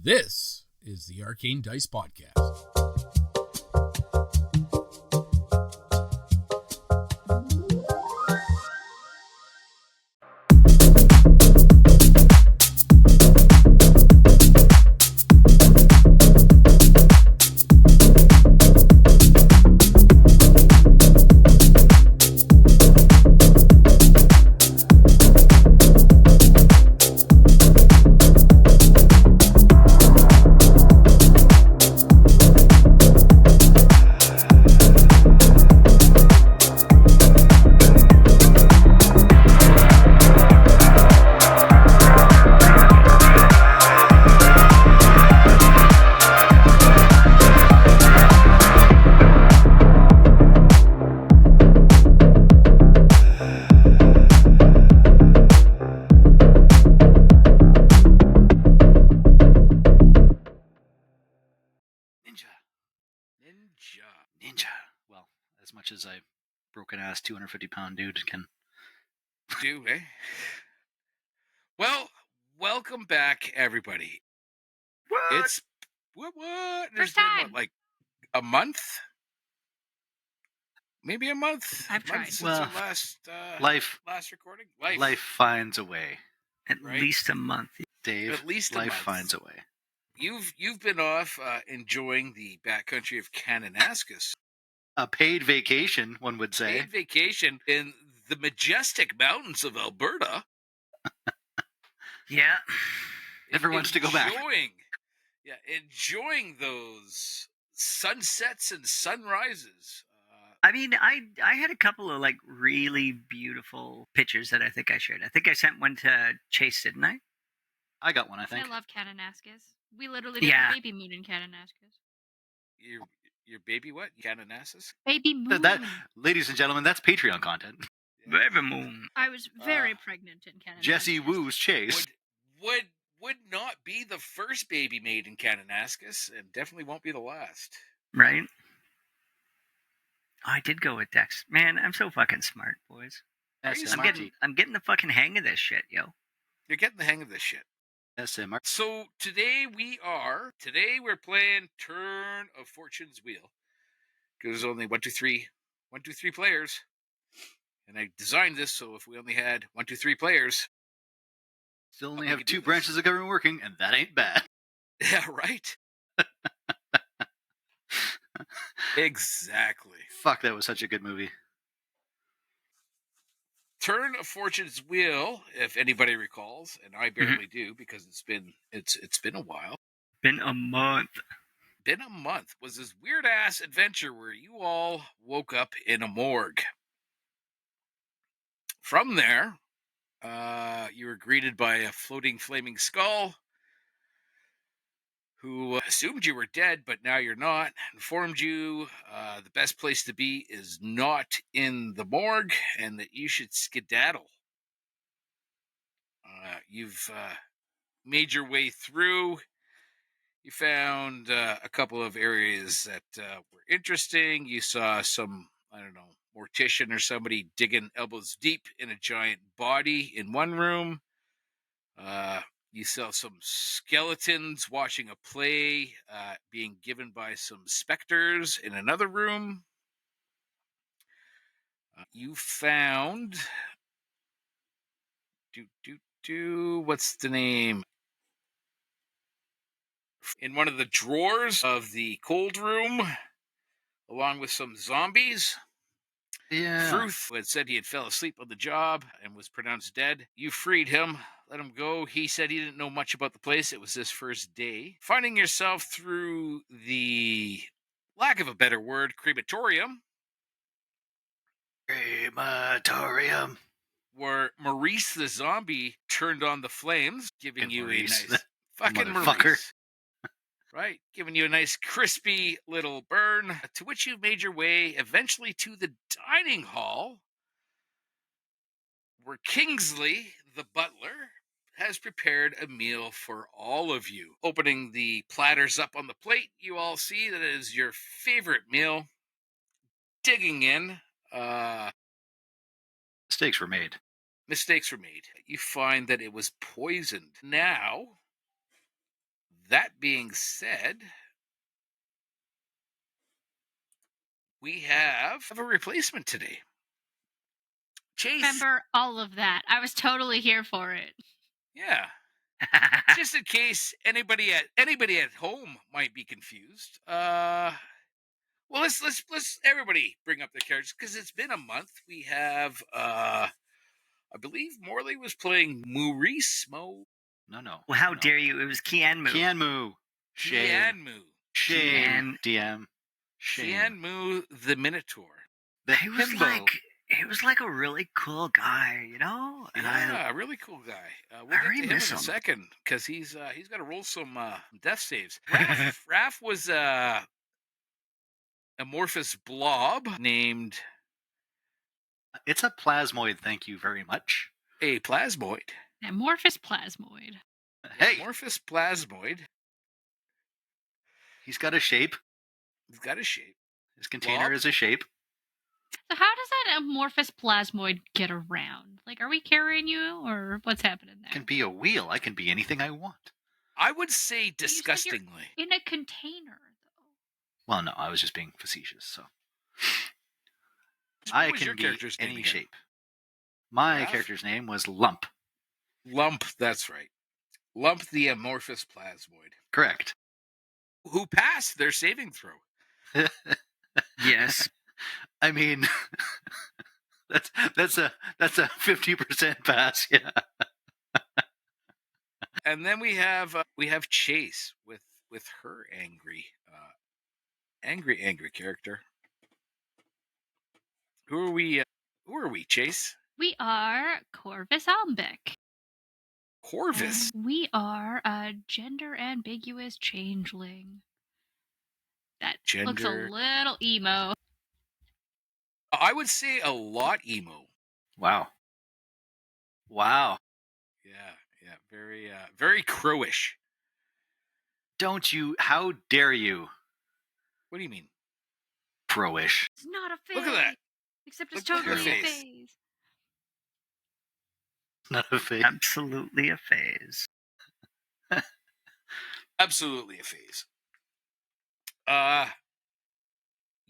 This is the Arcane Dice Podcast. Ninja. Well, as much as a broken ass 250-pound dude can do, eh? Well, welcome back, everybody. What? It's what? There's been what, like a month? Maybe a month. I've tried. Since Well, our last recording. Life finds a way. At least a month. Dave, At least a life month. finds a way. You've been off enjoying the backcountry of Kananaskis. A paid vacation, one would say. Paid vacation in the majestic mountains of Alberta. Yeah. Never wants to go back. Enjoying those sunsets and sunrises. I mean, I had a couple of like really beautiful pictures that I think I shared. I think I sent one to Chayse, didn't I? I got one, I think. I love Kananaskis. We literally did a baby moon in Kananaskis. Your baby what? Kananaskis? Baby moon. That, ladies and gentlemen, that's Patreon content. Yeah. Baby moon. I was very pregnant in Kananaskis. Jesse Woo's Chayse. Would not be the first baby made in Kananaskis, and definitely won't be the last. Right? I did go with Dex. Man, I'm so fucking smart, boys. I'm getting the fucking hang of this shit, yo. You're getting the hang of this shit. SMR. So today we're playing Turn of Fortune's Wheel. Because there's only 1, 2, 3 players. And I designed this so if we only had 1, 2, 3 players. Still only have 2 branches of government working, and that ain't bad. Yeah, right? Exactly. Fuck, that was such a good movie. Turn of Fortune's Wheel, if anybody recalls, and I barely do because it's been a while. Been a month. Was this weird ass adventure where you all woke up in a morgue. From there, you were greeted by a floating flaming skull who assumed you were dead, but now you're not, informed you the best place to be is not in the morgue, and that you should skedaddle. You've made your way through. You found a couple of areas that were interesting. You saw some, mortician or somebody digging elbows deep in a giant body in one room. You saw some skeletons watching a play being given by some specters in another room. You found... what's the name? In one of the drawers of the cold room, along with some zombies. Yeah. Fruth had said he had fell asleep on the job and was pronounced dead. You freed him, let him go. He said he didn't know much about the place. It was his first day. Finding yourself through the, lack of a better word, crematorium. Where Maurice the zombie turned on the flames, giving you Maurice, a nice fucking motherfucker. Maurice. Right, giving you a nice crispy little burn, to which you made your way eventually to the dining hall, where Kingsley, the butler, has prepared a meal for all of you. Opening the platters up on the plate, you all see that it is your favorite meal. Digging in, Mistakes were made. You find that it was poisoned. Now, that being said, we have a replacement today. Chayse. Remember all of that. I was totally here for it. Yeah. Just in case anybody at home might be confused. Well, let's everybody bring up their characters because it's been a month. We have I believe Morley was playing Maurice No. Well, how dare you? It was Kianmu. Kianmu. Shame. Kianmu. DM. Shame. Kianmu the Minotaur. The He was himbo. he was like a really cool guy, you know? And Yeah, a really cool guy. We'll I get really to him miss in a him. second because he's got to roll some death saves. Raph was a amorphous blob named It's a plasmoid, thank you very much. a plasmoid. Amorphous plasmoid. Hey, Amorphous plasmoid. he's got a shape. He's got a shape. His container Blob? is a shape. So how does that amorphous plasmoid get around? Like, are we carrying you, or what's happening there? It can be a wheel. I can be anything I want. I would say You said you're disgustingly. in a container, though. Well, no, I was just being facetious. So What I was your can be character's name any again? shape. My Ralph? character's name was Lump. Lump, that's right. Lump the amorphous plasmoid. Correct. Who passed their saving throw. yes. I mean, that's a 50% pass. Yeah. And then we have Chayse with her angry character. Who are we, Chayse? We are Corvus Almbeck. Corvus. And we are a gender ambiguous changeling. That looks a Gender- little emo. I would say a lot emo. Wow. Yeah, very crowish. Don't you? How dare you? What do you mean? Crowish. It's not a phase. Look at that. Except it's Look at her totally a face. phase. Not a fake. Absolutely a phase. Absolutely a phase.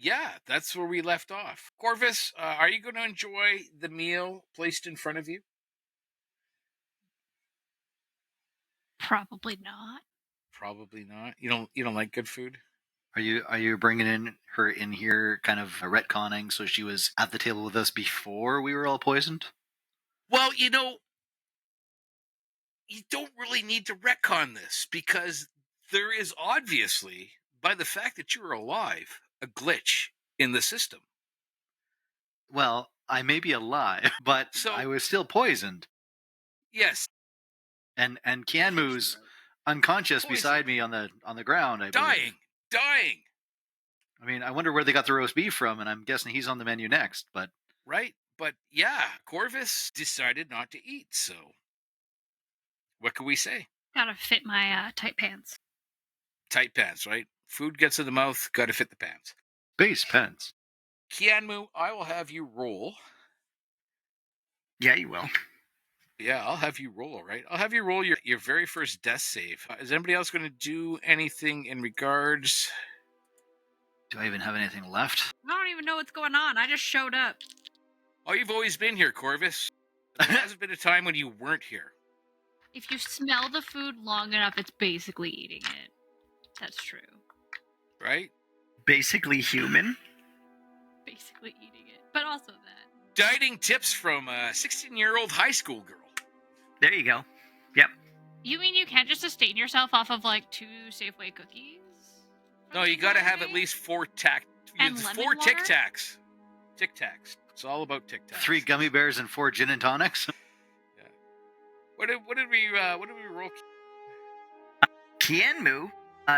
Yeah, that's where we left off. Corvus, are you going to enjoy the meal placed in front of you? Probably not. Probably not. You don't like good food? Are you bringing her in here, kind of retconning, so she was at the table with us before we were all poisoned? Well, you don't really need to retcon this because there is obviously, by the fact that you are alive, a glitch in the system. Well, I may be alive, but So- I was still poisoned. Yes, And Kianmu's unconscious Poisoned. beside me on the ground. I believe. dying, I mean, I wonder where they got the roast beef from, and I'm guessing he's on the menu next. But right? But yeah, Corvus decided not to eat, so what can we say? Gotta fit my tight pants. Tight pants, right? Food gets in the mouth, gotta fit the pants. base pens. Kianmu, I will have you roll. Yeah, you will. Yeah, I'll have you roll, right? I'll have you roll your very first death save. Is anybody else going to do anything in regards? Do I even have anything left? I don't even know what's going on. I just showed up. Oh, you've always been here, Corvus. There hasn't been a time when you weren't here. If you smell the food long enough, it's basically eating it. That's true. Right? Basically human. Basically eating it. But also that. Dieting tips from a 16-year-old high school girl. There you go. Yep. You mean you can't just sustain yourself off of like 2 Safeway cookies? No, you got to have at least 4 And it's lemon 4 water? Tic Tacs. Tic Tacs. It's all about Tic Tacs. 3 gummy bears and 4 gin and tonics. What did we roll? Kianmu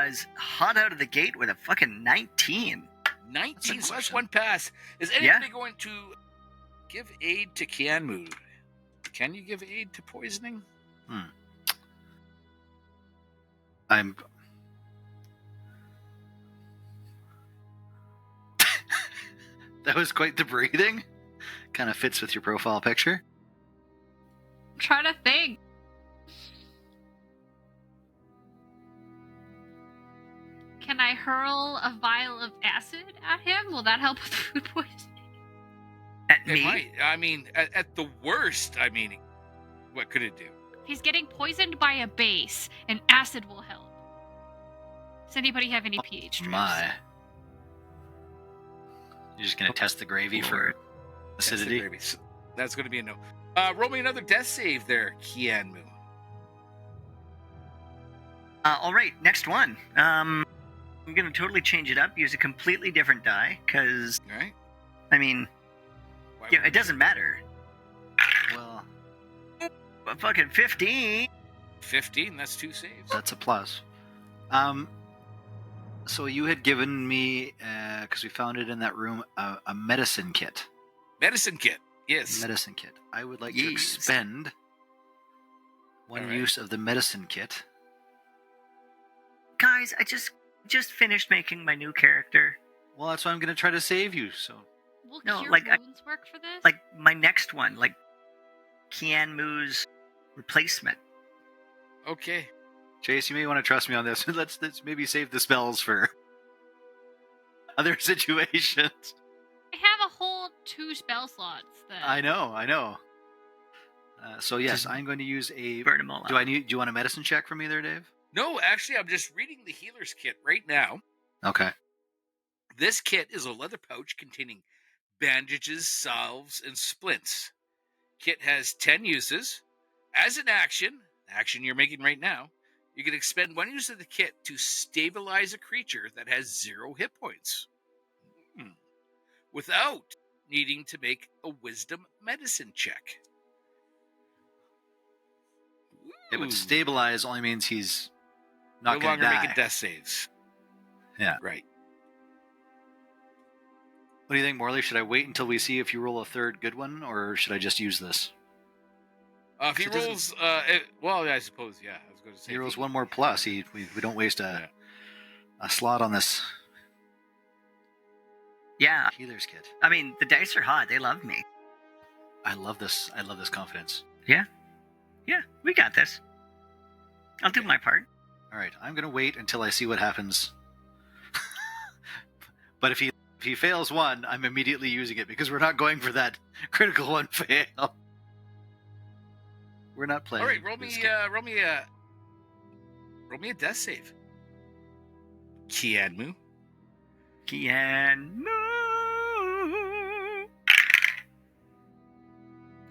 is hot out of the gate with a fucking 19. 19. So that's question. 1 pass. Is anybody going to give aid to Kianmu? Can you give aid to poisoning? I'm. That was quite the breathing. Kind of fits with your profile picture. I'm trying to think. Can I hurl a vial of acid at him? Will that help with food poisoning? At It me? might. I mean, at the worst, I mean, what could it do? If he's getting poisoned by a base, an acid will help. Does anybody have any pH strips? My. You're just going to test the gravy for That's the acidity? gravy. So that's going to be a no. Roll me another death save there, Kianmu. All right, next one. I'm going to totally change it up, use a completely different die, because, All right. I mean, Why yeah, would- it doesn't matter. Well, But fucking 15. 15. That's 2 saves. that's a plus. So you had given me, because we found it in that room, a medicine kit. Medicine kit. Yes. Medicine kit. I would like to Yes. expend one Alright. use of the medicine kit. Guys, I just finished making my new character. Well, that's why I'm going to try to save you. So Will No, cure like, wounds work for this? Like, my next one, like, Kianmu's replacement. Okay. Chayse, you may want to trust me on this. Let's maybe save the spells for other situations. I have a whole 2 spell slots. Then. I know. So yes, I'm going to use a. Burn them all Do out. you want a medicine check from me there, Dave? No, actually, I'm just reading the healer's kit right now. Okay. This kit is a leather pouch containing bandages, salves, and splints. Kit has 10 uses. As an action you're making right now, you can expend 1 use of the kit to stabilize a creature that has 0 hit points. Without needing to make a wisdom medicine check. Yeah, Ooh. but stabilize only means he's No not going longer to die. making death saves. Yeah. Right. What do you think, Morley? Should I wait until we see if you roll a third good one, or should I just use this? If he It doesn't- rolls, well, I suppose, yeah. I was going to say He rolls if one more plus. We don't waste a slot on this Yeah, healer's kit. I mean, the dice are hot. They love me. I love this confidence. Yeah, we got this. I'll do my part. All right, I'm going to wait until I see what happens. But if he fails one, I'm immediately using it because we're not going for that critical one fail. We're not playing. All right, roll this me game. a death save. Kianmu. Kianmu.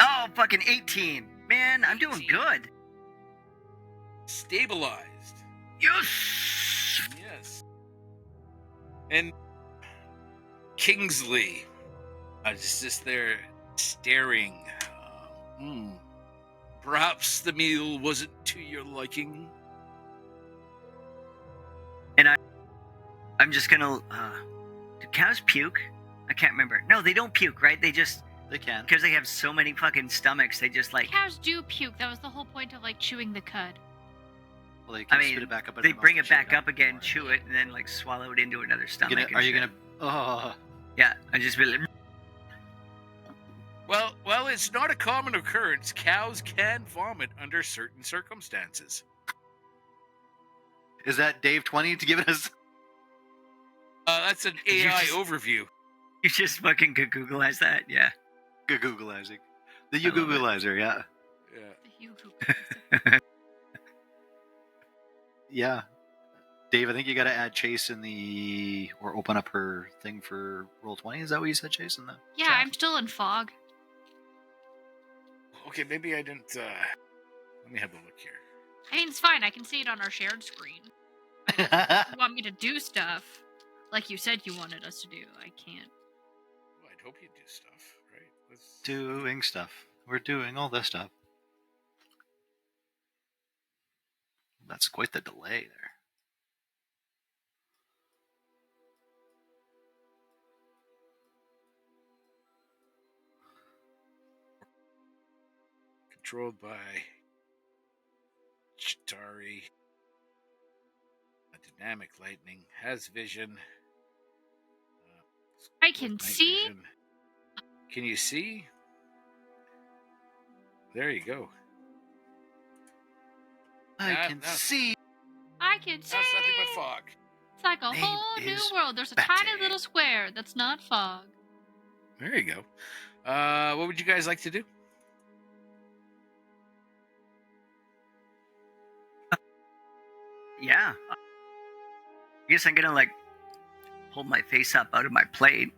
Oh, fucking 18. Man, I'm doing 18. good. Stabilized. Yes. Yes. And Kingsley is just there staring. Perhaps the meal wasn't to your liking. I'm just gonna. Do cows puke? I can't remember. No, they don't puke, right? They just, They can. because they have so many fucking stomachs, they just like. Cows do puke. That was the whole point of like chewing the cud. Well, they can I mean, spit it back up. in They their mouth bring and it chew back up again, more. chew it, and then like swallow it into another stomach. and Are you shit. gonna? Oh, Yeah, I just really. Well, it's not a common occurrence. Cows can vomit under certain circumstances. is that Dave 20 to give us? That's an Did you AI just- overview. You just fucking could Googleize that, yeah. Googleizing. The you I love it. Googleizer, yeah. Yeah. Yeah. Dave, I think you got to add Chayse in the, or open up her thing for roll 20. Is that what you said, Chayse? In the Yeah, chat? I'm still in fog. Okay, maybe I didn't. Let me have a look here. I mean, it's fine. I can see it on our shared screen. You want me to do stuff like you said you wanted us to do. I can't. Well, I'd hope you do stuff, right? Let's... Doing stuff. We're doing all this stuff. That's quite the delay there. Controlled by Chitari. A dynamic lightning has vision. I can Night see. vision. Can you see? There you go. I Yeah, can no. see. I can see. That's nothing but fog. It's like a Name whole new is world. There's a Betty. tiny little square that's not fog. There you go. What would you guys like to do? Yeah. I guess I'm gonna like hold my face up out of my plate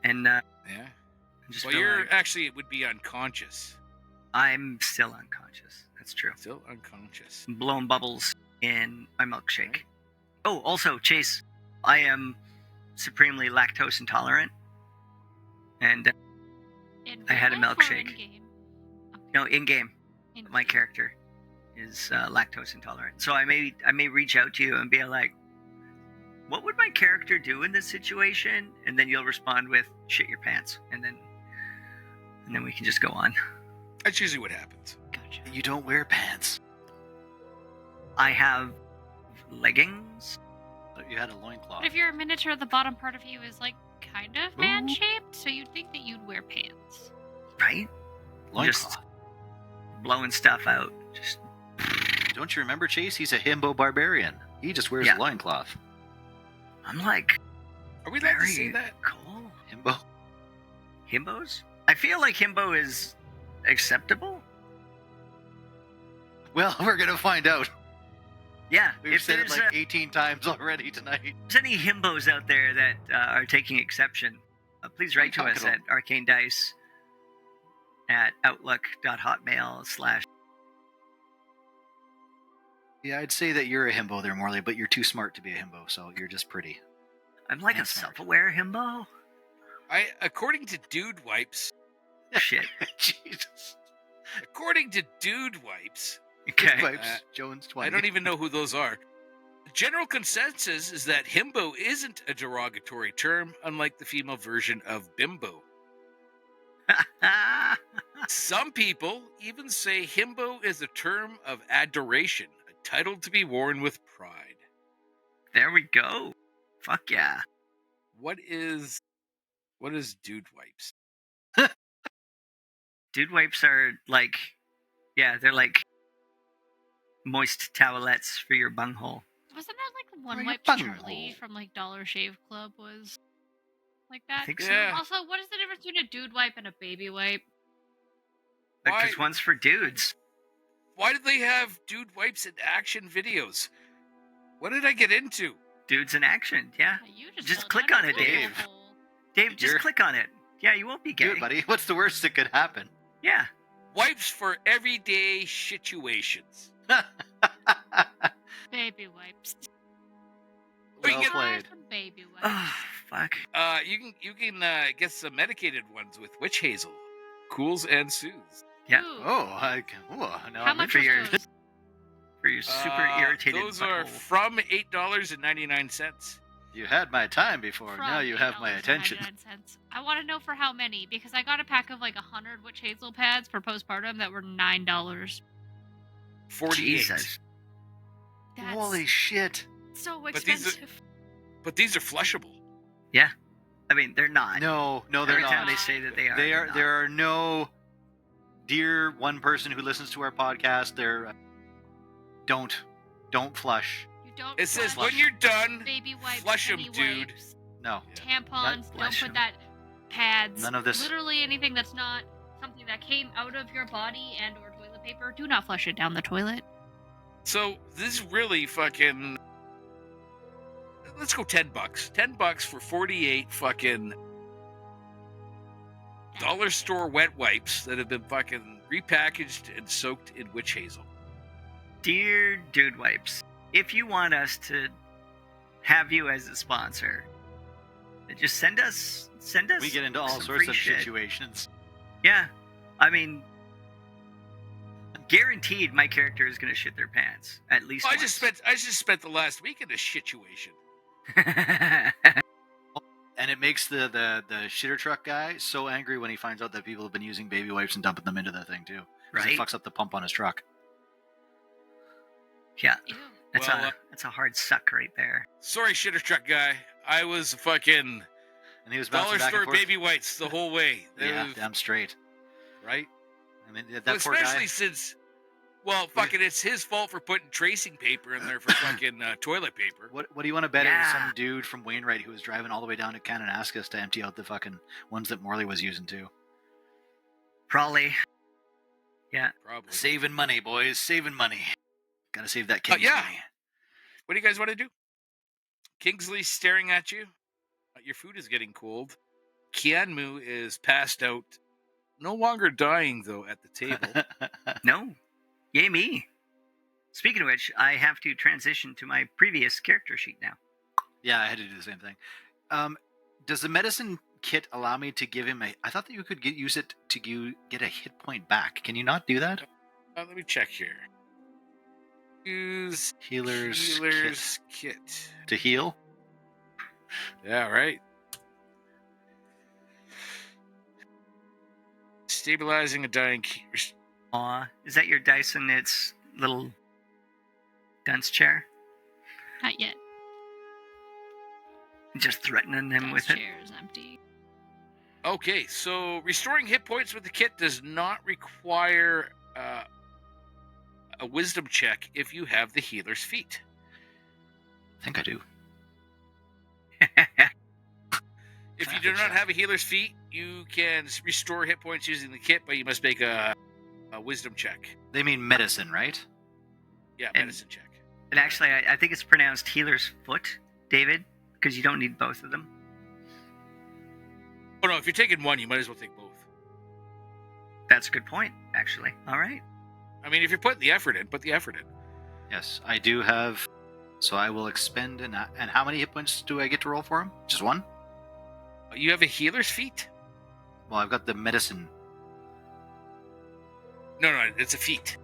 and Yeah. just Well, feel you're like actually, it would be unconscious. I'm still unconscious. That's true. Still unconscious. I'm blowing bubbles in my milkshake. Oh, also, Chase, I am supremely lactose intolerant, and In I had a real life or milkshake. in-game? in game, In my game. character is lactose intolerant. So I may reach out to you and be like, "What would my character do in this situation?" And then you'll respond with "Shit your pants," and then we can just go on. That's usually what happens. Gotcha. You don't wear pants. I have leggings. But you had a loincloth. But if you're a miniature, the bottom part of you is like kind of man-shaped, so you'd think that you'd wear pants. Right? Loincloth. Blowing stuff out. Just Don't you remember, Chase? He's a himbo barbarian. He just wears Yeah. a loincloth. I'm like Are we allowed to very say that? cool. Himbo? Himbos? I feel like himbo is acceptable. Well, we're going to find out. Yeah. We've if said it there's like 18 times already tonight. there's any himbos out there that are taking exception, please write to What are you us talking at Arcane Dice at outlook.hotmail/ Yeah, I'd say that you're a himbo there, Morley, but you're too smart to be a himbo, so you're just pretty. I'm like a That's smart. self-aware himbo. According to Dude Wipes, Shit. Jesus. according to Dude Wipes, Okay. Wipes, Jones 20. I don't even know who those are. The general consensus is that himbo isn't a derogatory term, unlike the female version of bimbo. Some people even say himbo is a term of adoration, a title to be worn with pride. There we go. Fuck yeah. What is Dude Wipes? Dude wipes are like, yeah, they're like moist towelettes for your bunghole. Wasn't that like Or one your wipe bunghole. Charlie from like Dollar Shave Club was like that? I think so. Yeah. Also, what is the difference between a dude wipe and a baby wipe? Because Why- one's for dudes. Why did they have Dude Wipes in action videos? What did I get into? Dudes in action. Yeah. You Just fell click down on a it, Dave. rabbit hole. Dave, just You're- click on it. Yeah, you won't be gay. Do it, buddy. What's the worst that could happen? Yeah. Wipes for everyday situations. Baby wipes. Or you Well get- played. Some baby wipes. Oh, fuck. You can get some medicated ones with witch hazel, cools and soothes. Yeah. Ooh, Now how I'm much for are your- those? For your super irritated Those are butthole. from $8.99. You had my time before. From Now you have my attention. $8.99. I want to know for how many, because I got a pack of like 100 witch hazel pads for postpartum that were $9. 48. Jesus. That's Holy shit. so But these are- expensive. But these are flushable. I mean, they're not. No, they're Every time not. they say that they are. They they're are. not. There are no. Dear one person who listens to our podcast, don't flush. You don't It says flush when you're done, baby wipes, flush 'em, any dude. wipes, No. tampons. Not Don't flush put 'em. that pads. None of this. Literally anything that's not something that came out of your body and or toilet paper. Do not flush it down the toilet. so this is really fucking. Let's go $10. $10 for 48 fucking dollar store wet wipes that have been fucking repackaged and soaked in witch hazel. Dear Dude Wipes, if you want us to have you as a sponsor, just send us. We get into all some sorts free of shit. situations. Yeah, I mean, guaranteed, my character is gonna shit their pants at least. I just spent the last week in a situation. And it makes the shitter truck guy so angry when he finds out that people have been using baby wipes and dumping them into the thing too. 'Cause right? It fucks up the pump on his truck. Yeah, Ew. that's Well, that's a hard suck right there. Sorry, shitter truck guy. I was fucking And he was dollar bouncing back store and forth. baby whites the whole way. It Yeah, was- damn straight. right. I mean, that Well, poor especially guy. since Well, fucking, it's his fault for putting tracing paper in there for fucking toilet paper. What do you want to bet? It was Yeah. some dude from Wainwright who was driving all the way down to Kananaskis to empty out the fucking ones that Morley was using too. Probably. Yeah. Probably. Saving money, boys. Saving money. Gotta save that king's yeah. money. What do you guys want to do? Kingsley's staring at you. Your food is getting cold. Kianmu is passed out. No longer dying, though, at the table. No. Yay me. Speaking of which, I have to transition to my previous character sheet now. Yeah, I had to do the same thing. Does the medicine kit allow me to give him a... I thought that you could use it to get a hit point back. Can you not do that? Let me check here. Use Healer's kit. To heal? Yeah, right. Stabilizing a dying... Aw, is that your dice in its little dunce chair? Not yet. Just threatening him with it? Chair is empty. Okay, so restoring hit points with the kit does not require a wisdom check if you have the healer's feat. I think I do. If you do not have a healer's feat, you can restore hit points using the kit, but you must make a wisdom check. They mean medicine, right? Yeah, And- medicine check. And actually, I think it's pronounced healer's foot, David, because you don't need both of them. Oh no, if you're taking one, you might as well take both. That's a good point, actually. All right. I mean, if you're putting the effort in, put the effort in. Yes, I do have... So I will expend... And how many hit points do I get to roll for him? Just one? You have a healer's feat? Well, I've got the medicine. No, it's a feat.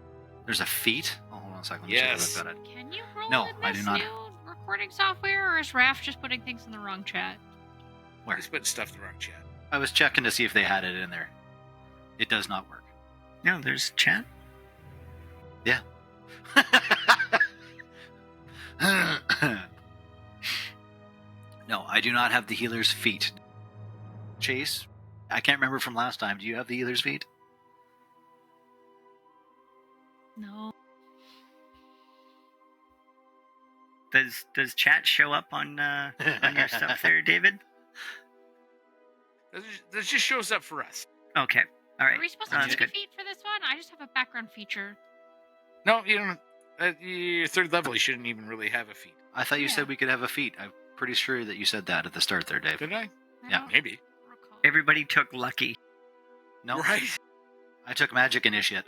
There's a feat? Oh, hold on a second. Let me Yes. see if I've got it. Can you roll No, in I do this not. new recording software, or is Raph just putting things in the wrong chat? Where? He's putting stuff in the wrong chat. I was checking to see if they had it in there. It does not work. No, there's chat. Yeah. No, I do not have the healer's feat. Chase, I can't remember from last time. Do you have the healer's feat? No. Does chat show up on your stuff there, David? This just shows up for us. Okay. All right. Are we supposed to That's do good. the feat for this one? I just have a background feature. No, you don't. You're third level. You shouldn't even really have a feat. I thought you Yeah. said we could have a feat. I'm pretty sure that you said that at the start there, Dave. Did I? I Yeah, don't Maybe. recall. Everybody took lucky. No, Right? I took magic initiate.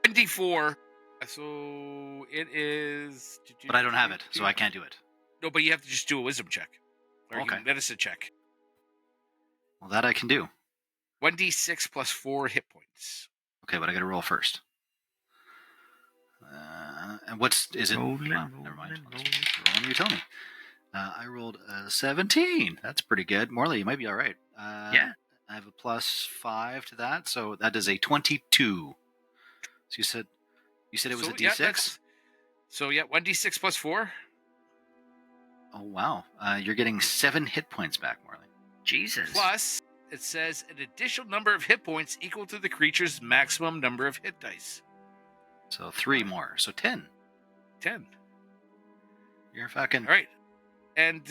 24. So it is. But I don't have it, so I can't do it. No, but you have to just do a wisdom check. Or Okay. medicine check. Well, that I can do. 1d6 plus 4 hit points. Okay, but I got to roll first. And is it? Rolling, Well, never mind. rolling, Roll, you tell me. I rolled a 17. That's pretty good. Morley, you might be all right. Yeah. I have a plus 5 to that, so that is a 22. So you said it was So, a yeah, D6? that's- So yeah, 1d6 plus 4. Oh, wow. You're getting 7 hit points back, Morley. Jesus. Plus, it says an additional number of hit points equal to the creature's maximum number of hit dice. So 3 more. So 10. 10. You're fucking... All right. And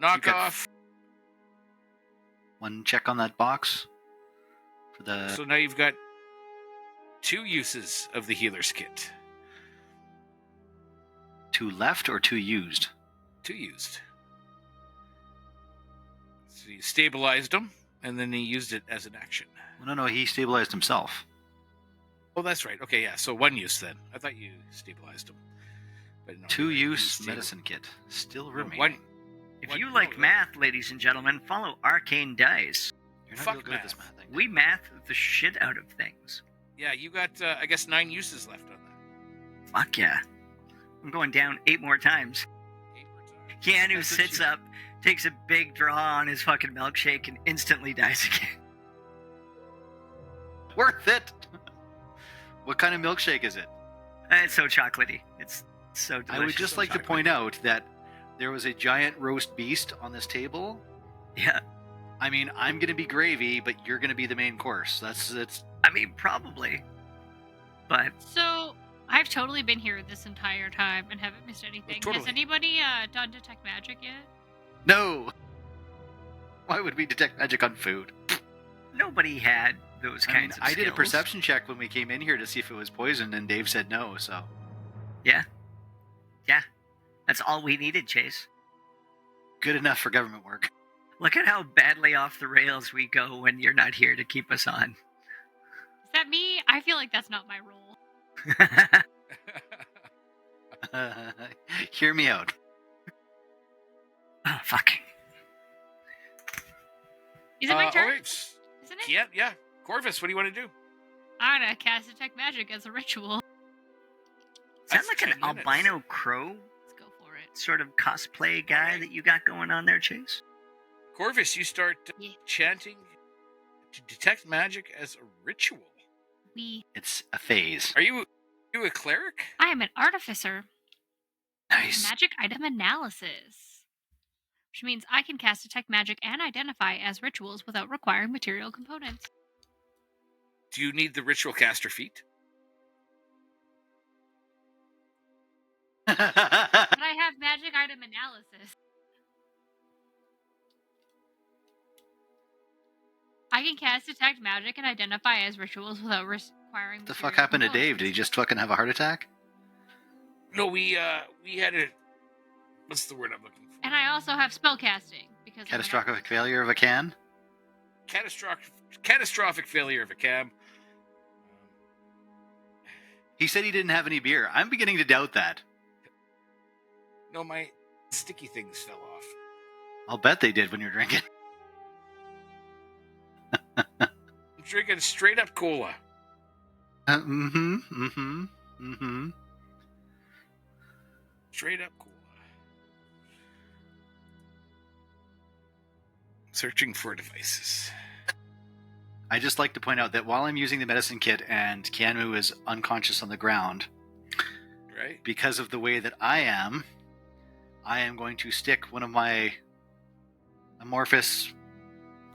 knock got- off. One check on that box. For the... So now you've got 2 uses of the healer's kit. 2 left or 2 used? 2 used. So you stabilized him, and then he used it as an action. Well, no, he stabilized himself. Oh, that's right. Okay, yeah. So 1 use then. I thought you stabilized him. But no, 2 you're right. use He's stable. medicine kit. Still No, remaining. 1. If What- you no, like no. math, ladies and gentlemen, follow Arcane Dice. You're not Fuck real good at this math. math thing. We math the shit out of things. Yeah, you got, I guess, 9 uses left on that. Fuck yeah. I'm going down 8 more times. 8 more times. Keanu That's what sits you- up, takes a big draw on his fucking milkshake, and instantly dies again. Worth it! What kind of milkshake is it? It's so chocolatey. It's so delicious. I would just like to point out that there was a giant roast beast on this table. Yeah. I mean, I'm going to be gravy, but you're going to be the main course. It's I mean, probably. But So I've totally been here this entire time and haven't missed anything. totally. Has anybody done detect magic yet? No. Why would we detect magic on food? nobody had those I mean, kinds of I did a skills. perception check when we came in here to see if it was poisoned, and Dave said no. So Yeah. That's all we needed, Chase. good enough for government work. Look at how badly off the rails we go when you're not here to keep us on. Is that me? I feel like that's not my role. Hear me out. Oh, fuck. Is it my turn? Alright. Isn't it? Yeah. Corvus, what do you want to do? I'm gonna cast detect magic as a ritual. Is that That's like an 10 minutes. albino crow Let's go for it. sort of cosplay guy Alright. that you got going on there, Chase? Corvus, you start Yeah. chanting to detect magic as a ritual. It's a phase. Are you a cleric? I am an artificer. Nice. Magic item analysis. Which means I can cast detect magic and identify as rituals without requiring material components. Do you need the ritual caster feat? But I have magic item analysis. I can cast detect magic and identify as rituals without requiring What the material fuck happened to components. Dave? Did he just fucking have a heart attack? No, we had a what's the word I'm looking for? And I also have spellcasting because I'm an Catastrophic artificer. failure of a can? Catastrophic failure of a cam. He said he didn't have any beer. I'm beginning to doubt that. No, my sticky things fell off. I'll bet they did when you're drinking. I'm drinking straight up cola. Straight up cola. Searching for devices. I just like to point out that while I'm using the medicine kit and Kianmu is unconscious on the ground, Right? because of the way that I am going to stick one of my amorphous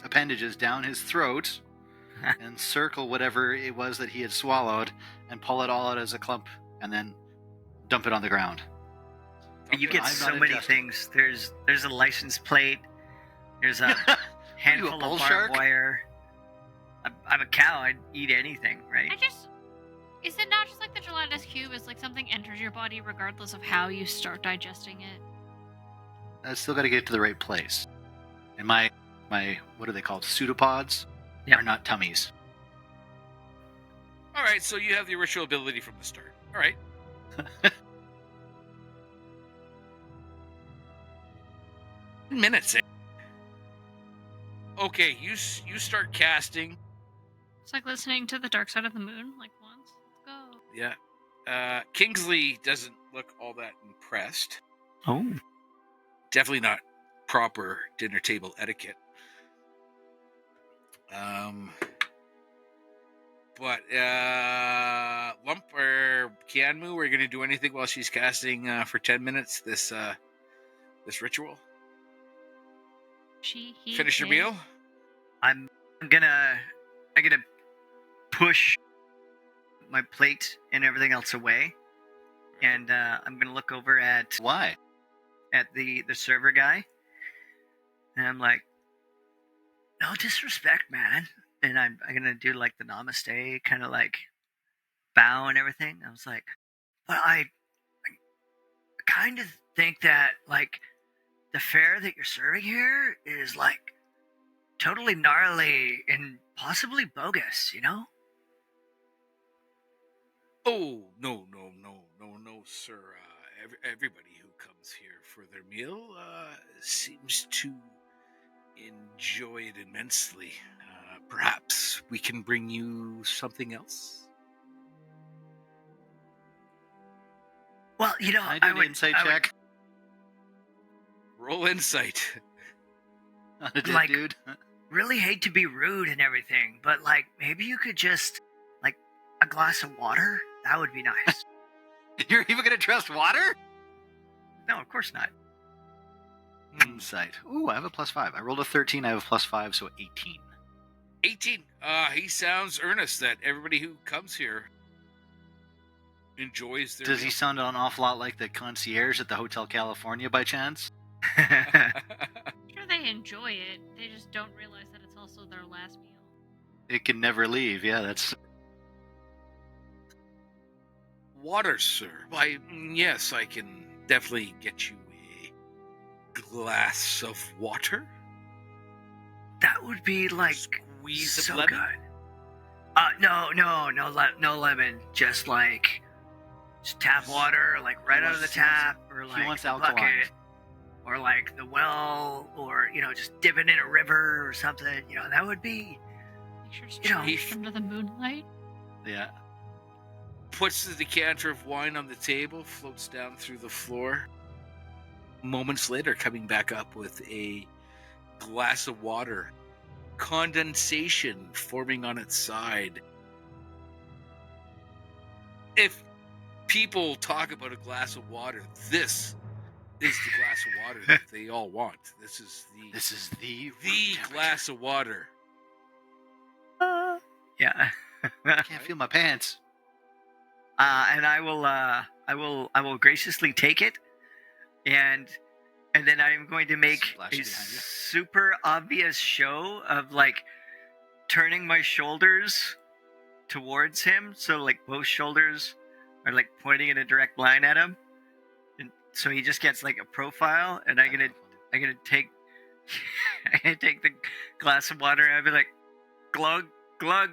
appendages down his throat and circle whatever it was that he had swallowed and pull it all out as a clump and then dump it on the ground. You get I'm so not many adjusting. things. There's a license plate. There's a handful bull of shark? barbed wire. I'm a cow. I'd eat anything, right? Is it not just like the gelatinous cube? It's like something enters your body regardless of how you start digesting it. I still got to get it to the right place. And my what are they called? Pseudopods Yep. are not tummies. All right, so you have the ritual ability from the start. All right. Minutes. Okay, you start casting. It's like listening to the dark side of the moon, like once. Let's go. Yeah. Kingsley doesn't look all that impressed. Oh. Definitely not proper dinner table etiquette. But Lump or Kianmu, are you gonna do anything while she's casting for 10 minutes? This ritual. Finish your meal. I'm gonna push my plate and everything else away, and I'm gonna look over at Why? the server guy, and I'm like, no disrespect, man. And I'm gonna do like the namaste, kind of like bow and everything. I was like, but I kind of think that like the fare that you're serving here is like totally gnarly and possibly bogus, you know? Oh, no, sir. Everybody who comes here for their meal seems to enjoy it immensely. Perhaps we can bring you something else? Well, you know, Can I do an insight I would check Roll insight. on a dead like- dude? really hate to be rude and everything, but like maybe you could just like a glass of water. That would be nice. You're even gonna trust water? No, of course not. Insight. Ooh, I have a +5. I rolled a 13. I have a +5, so 18. 18. He sounds earnest that everybody who comes here enjoys their Does he meal. sound an awful lot like the concierge at the Hotel California by chance? Sure, they enjoy it. They just don't realize that it's also their last meal. It can never leave. Yeah, that's... Water, sir. Why, yes, I can definitely get you a glass of water. That would be like Squeeze of so lemon. good. No lemon. Just like tap water, like right out of the tap, or like wants the alkaline. bucket, or like the well, or just dip it in a river or something. That would be. Make sure it's You know, drenched under the moonlight. Yeah. Puts the decanter of wine on the table, floats down through the floor. Moments later, coming back up with a glass of water. Condensation forming on its side. If people talk about a glass of water, this is the glass of water that they all want. This is the glass of water. Yeah. I can't feel my pants. And I will graciously take it, and then I am going to make Splash a it behind you. super obvious show of like turning my shoulders towards him, so like both shoulders are like pointing in a direct line at him, and so he just gets like a profile, and I'm gonna take the glass of water, and I'll be like glug glug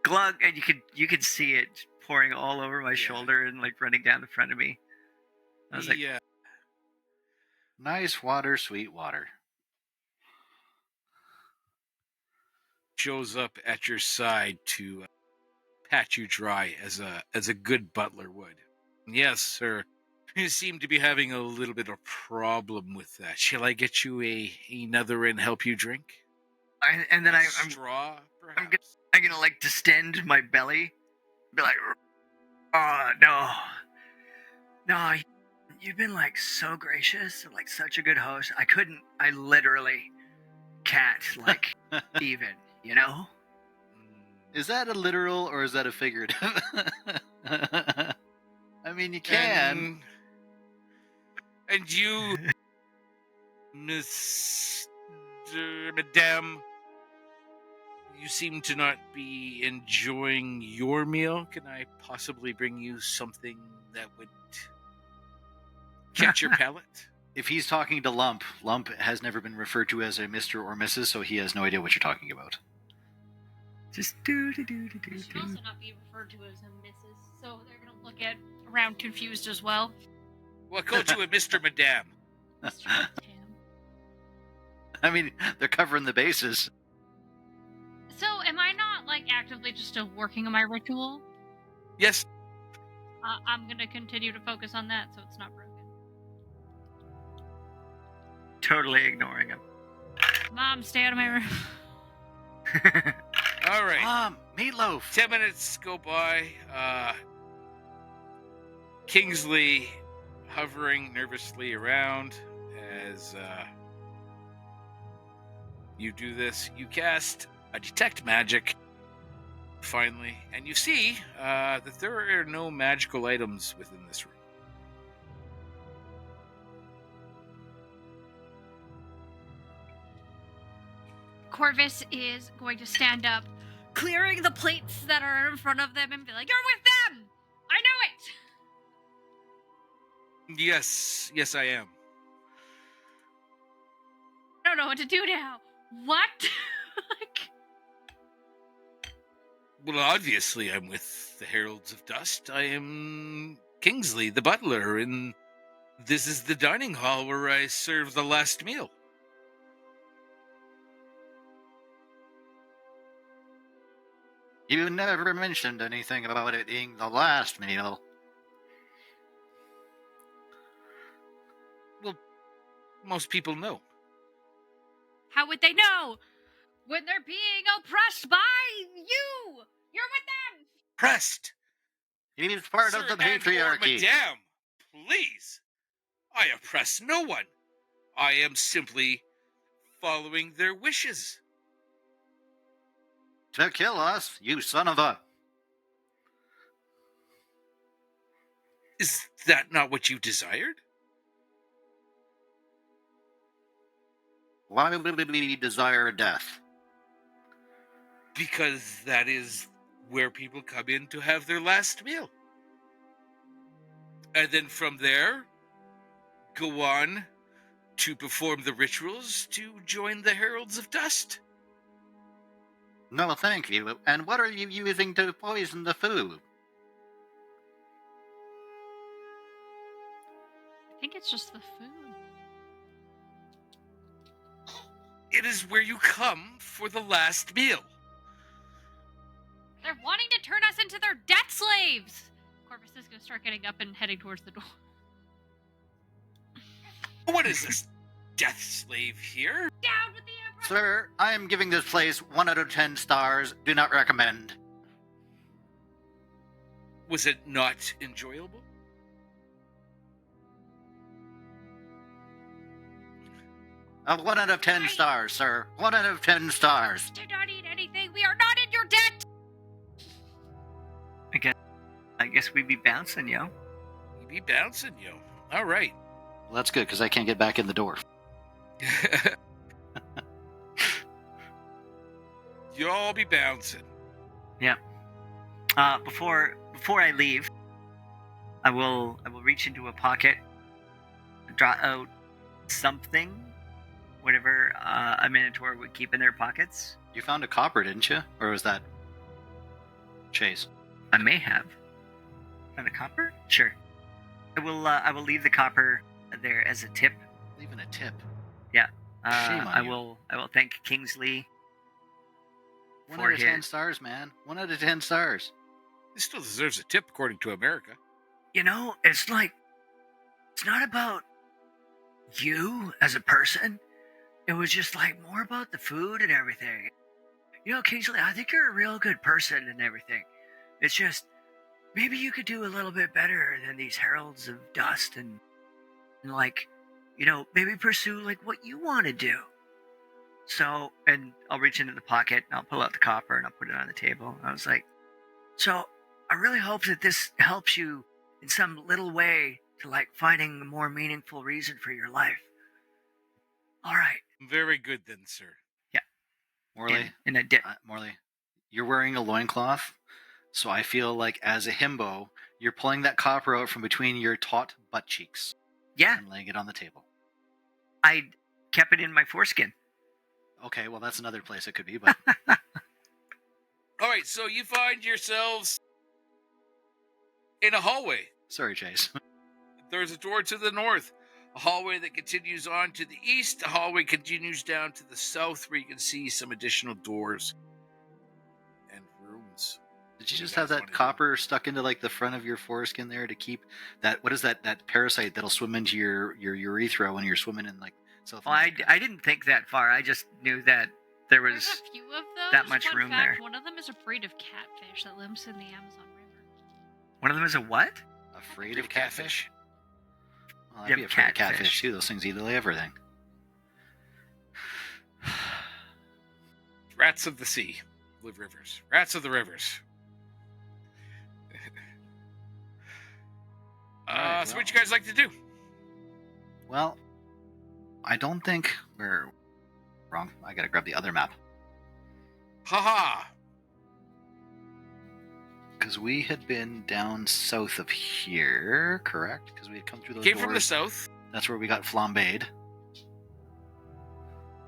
glug, and you could see it pouring all over my shoulder and like running down the front of me. I was like, Yeah. Nice water, sweet water. Shows up at your side to pat you dry as a good butler would. Yes, sir. You seem to be having a little bit of problem with that. Shall I get you another and help you drink? and then A I'm straw, I'm perhaps? gonna like distend my belly, be like, oh no, you've been like so gracious and like such a good host. I literally can't like even, Is that a literal or is that a figurative? I mean, you can. And you, Madame, you seem to not be enjoying your meal. Can I possibly bring you something that would catch your palate? If he's talking to Lump has never been referred to as a Mr. or Mrs., so he has no idea what you're talking about. Just It should also not be referred to as a Mrs. So they're gonna look around confused as well. Well, go to a Mr. Madame. Mr. Tam. I mean, they're covering the bases. So am I not like actively just still working on my ritual? Yes. I'm gonna continue to focus on that so it's not broken. totally ignoring him. Mom, stay out of my room. All right. Mom, meatloaf. 10 minutes go by. Kingsley hovering nervously around as you do this. You cast a detect magic, finally, and you see that there are no magical items within this room. Corvus is going to stand up, clearing the plates that are in front of them and be like, "You're with them! I know it! Yes, I am. I don't know what to do now. What?" Like, Well, obviously, I'm with the Heralds of Dust. I am Kingsley, the butler, and this is the dining hall where I serve the last meal. You never mentioned anything about it being the last meal. Well, most people know. how would they know when they're being oppressed by you? You're with them. Pressed. It is part Sir of the and or patriarchy. Madame, please. I oppress no one. I am simply following their wishes. To kill us, you son of a... Is that not what you desired? Why would we desire death? Because that is where people come in to have their last meal. And then from there, go on to perform the rituals to join the Heralds of Dust. No, thank you. And what are you using to poison the food? I think it's just the food. It is where you come for the last meal. They're wanting to turn us into their death slaves! Corvus is going to start getting up and heading towards the door. What is this death slave here? Down with the Emperor! Sir, I am giving this place 1 out of 10 stars. Do not recommend. Was it not enjoyable? A 1 out of 10 Right. stars, sir. 1 out of 10 stars. Do not eat anything. We are not in your debt! I guess we'd be bouncing, yo. You be bouncing, yo. All right. Well, that's good, because I can't get back in the door. You all be bouncing. Before I leave, I will reach into a pocket, draw out something, whatever a Minotaur would keep in their pockets. You found a copper, didn't you? Or was that Chayse? I may have. Found a copper? Sure. I will leave the copper there as a tip. Leaving a tip. Uh, Shame on I you. will thank Kingsley 1 for out of 10 his. stars, man. 1 out of 10 stars. This still deserves a tip, according to America. You know, it's like it's not about you as a person. It was just like more about the food and everything. You know, Kingsley, I think you're a real good person and everything. It's just maybe you could do a little bit better than these heralds of dust and like, you know, maybe pursue like what you want to do. So, and I'll reach into the pocket and I'll pull out the copper and I'll put it on the table. I was like, so I really hope that this helps you in some little way to like finding a more meaningful reason for your life. All right. Very good then, sir. Morley, In a dip. Morley, you're wearing a loincloth, so I feel like as a himbo, you're pulling that copper out from between your taut butt cheeks Yeah, and laying it on the table. I kept it in my foreskin. Okay, well, that's another place it could be, but All right, so you find yourselves in a hallway. sorry, Chayse. There's a door to the north, a hallway that continues on to the east. A hallway continues down to the south, where you can see some additional doors and rooms. Did you What do just you have guys that wanna do? copper stuck into like the front of your foreskin there to keep that? What is that parasite that'll swim into your urethra when you're swimming in like South Well, America? I didn't think that far. I just knew that there was. There's a few of those. that much Fun room fact, there. One of them is a breed of catfish that lives in the Amazon River. One of them is a what? Afraid of catfish? Well, I'd Yeah, be afraid of catfish. catfish too. Those things eat everything. Rats of the sea live rivers. Rats of the rivers. Alright, So well. what you guys like to do? Well, I don't think we're wrong. I gotta grab the other map. Haha. Because we had been down south of here, correct? Because we had come through those Came doors. from the south. That's where we got flambéed.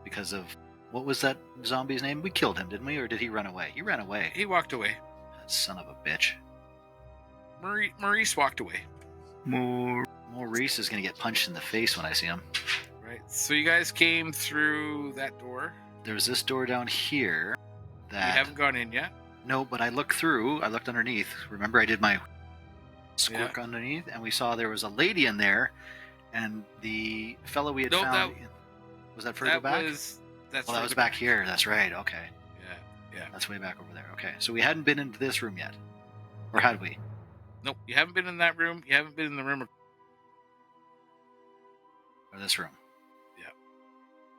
Because of... What was that zombie's name? We killed him, didn't we? Or did he run away? He ran away. He walked away. That son of a bitch. Maurice walked away. More. Maurice is going to get punched in the face when I see him. Right. So you guys came through that door. There's this door down here that... You haven't gone in yet. No, but I looked through. I looked underneath. Remember, I did my squirk underneath, and we saw there was a lady in there, and the fellow we had No, found... Was that further That back? was. That's Well, that was further back here. That's right. Okay. Yeah. That's way back over there. Okay. So we hadn't been into this room yet. Or had we? Nope. You haven't been in that room. You haven't been in the room. Or this room?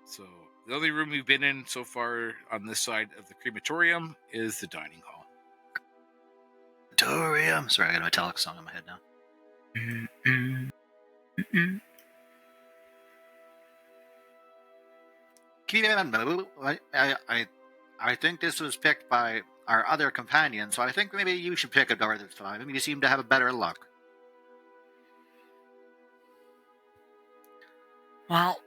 So the only room you've been in so far on this side of the crematorium is the dining hall. Crematorium. Sorry, I got a Metallica song in my head now. Mm-mm. Mm-mm. Keep in mind, I think this was picked by our other companion, so I think maybe you should pick a door this time. You seem to have a better luck. Well,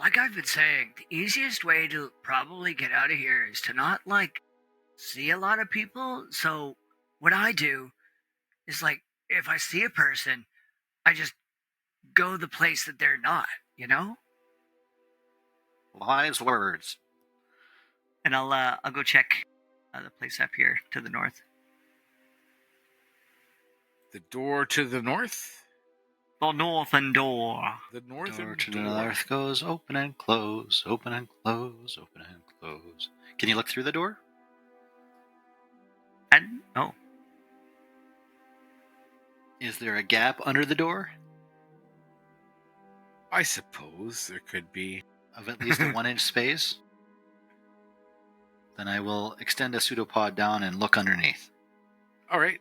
like I've been saying, the easiest way to probably get out of here is to not, like, see a lot of people. So, what I do is, like, if I see a person, I just go the place that they're not, you know? Wise words. And I'll go check the place up here to the north. The door to the north? The northern door. The northern Door to the door. north goes open and close, open and close, open and close. Can you look through the door? And oh, Is there a gap under the door I suppose there could be. of at least a 1-inch space? Then I will extend a pseudopod down and look underneath. All right.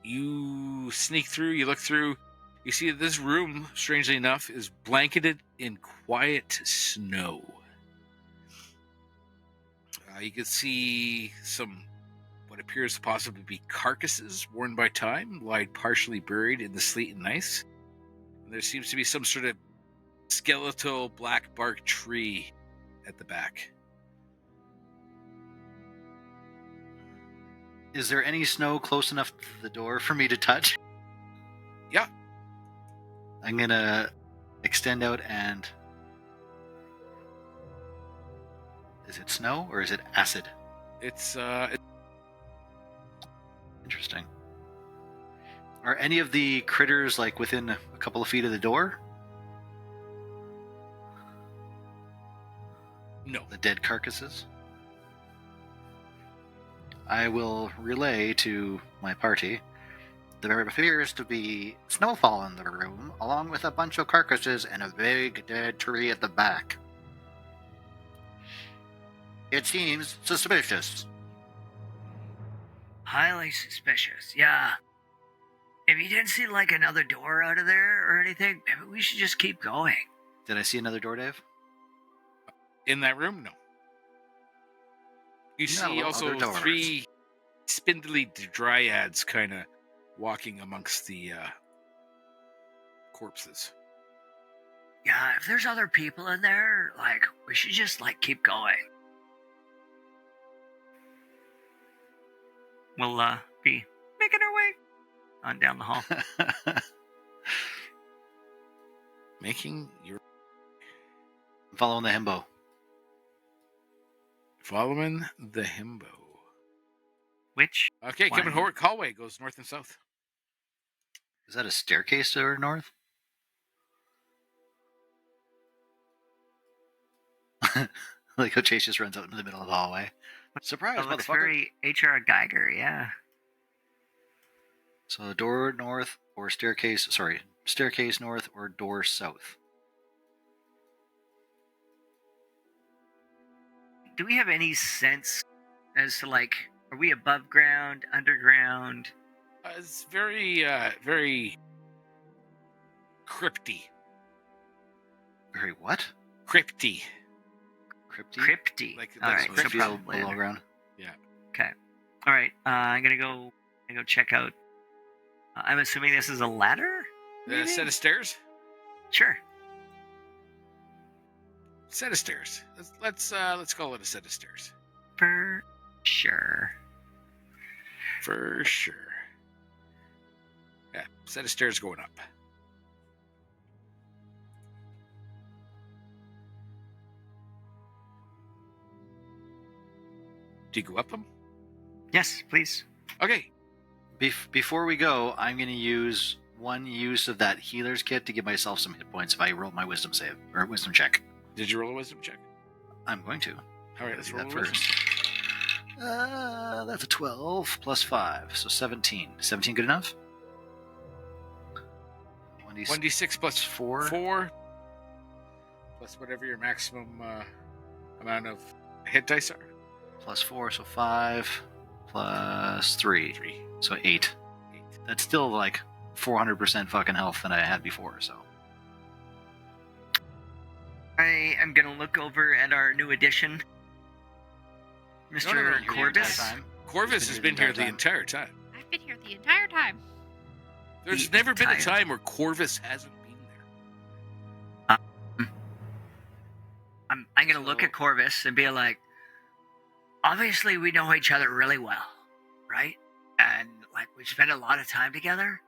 You sneak through, you look through, you see that this room, strangely enough, is blanketed in quiet snow. You can see some what appears to possibly be carcasses worn by time, lie partially buried in the sleet and ice. And there seems to be some sort of skeletal black bark tree at the back. Is there any snow close enough to the door for me to touch? Yeah. I'm gonna extend out and... Is it snow or is it acid? It's Interesting. Are any of the critters like within a couple of feet of the door? no. The dead carcasses? I will relay to my party. There appears to be snowfall in the room, along with a bunch of carcasses and a big dead tree at the back. It seems suspicious. highly suspicious. Yeah. If you didn't see like another door out of there or anything, maybe we should just keep going. Did I see another door, Dave? In that room, no. You No, see also other doors. 3 spindly dryads kind of walking amongst the corpses. Yeah, if there's other people in there, like, we should just, like, keep going. We'll, be making our way on down the hall. Making your Following the himbo. following the himbo. Which, Okay, Kevin One. Hallway goes north and south. Is that a staircase to our north? Like how Chayse just runs out into the middle of the hallway. Surprise, that looks motherfucker. very H.R. Geiger, yeah. So door north or staircase, staircase north or door south. Do we have any sense as to, like, are we above ground, underground? It's very, very crypty. Very what? Crypty. Crypty? Crypty. Like All right, so crypty probably below ground. Okay. All right. I'm gonna go check out. I'm assuming this is a ladder. A maybe? set of stairs. Sure. Set of stairs. Let's call it a set of stairs. For sure. For sure. Yeah, set of stairs going up. Do you go up them? Yes, please. Okay. Before we go, I'm going to use one use of that healer's kit to give myself some hit points if I roll my wisdom save or wisdom check. Did you roll a wisdom check? I'm going to. All right, let's Do roll that a wisdom first. check. That's a 12 plus 5, so 17. 17 good enough? 1d6 plus 4. 4. plus whatever your maximum amount of hit dice are. +4, so 5, +3, 3. so 8. 8. That's still like 400% fucking health than I had before, so. I am gonna look over at our new addition, Mr. No, you're here the entire Corvus. time. Corvus has been here the entire time. I've been here the entire time. There's The never been a entire time where Corvus hasn't been there. I'm gonna look So- at Corvus and be like, obviously we know each other really well, right? And like we spend a lot of time together.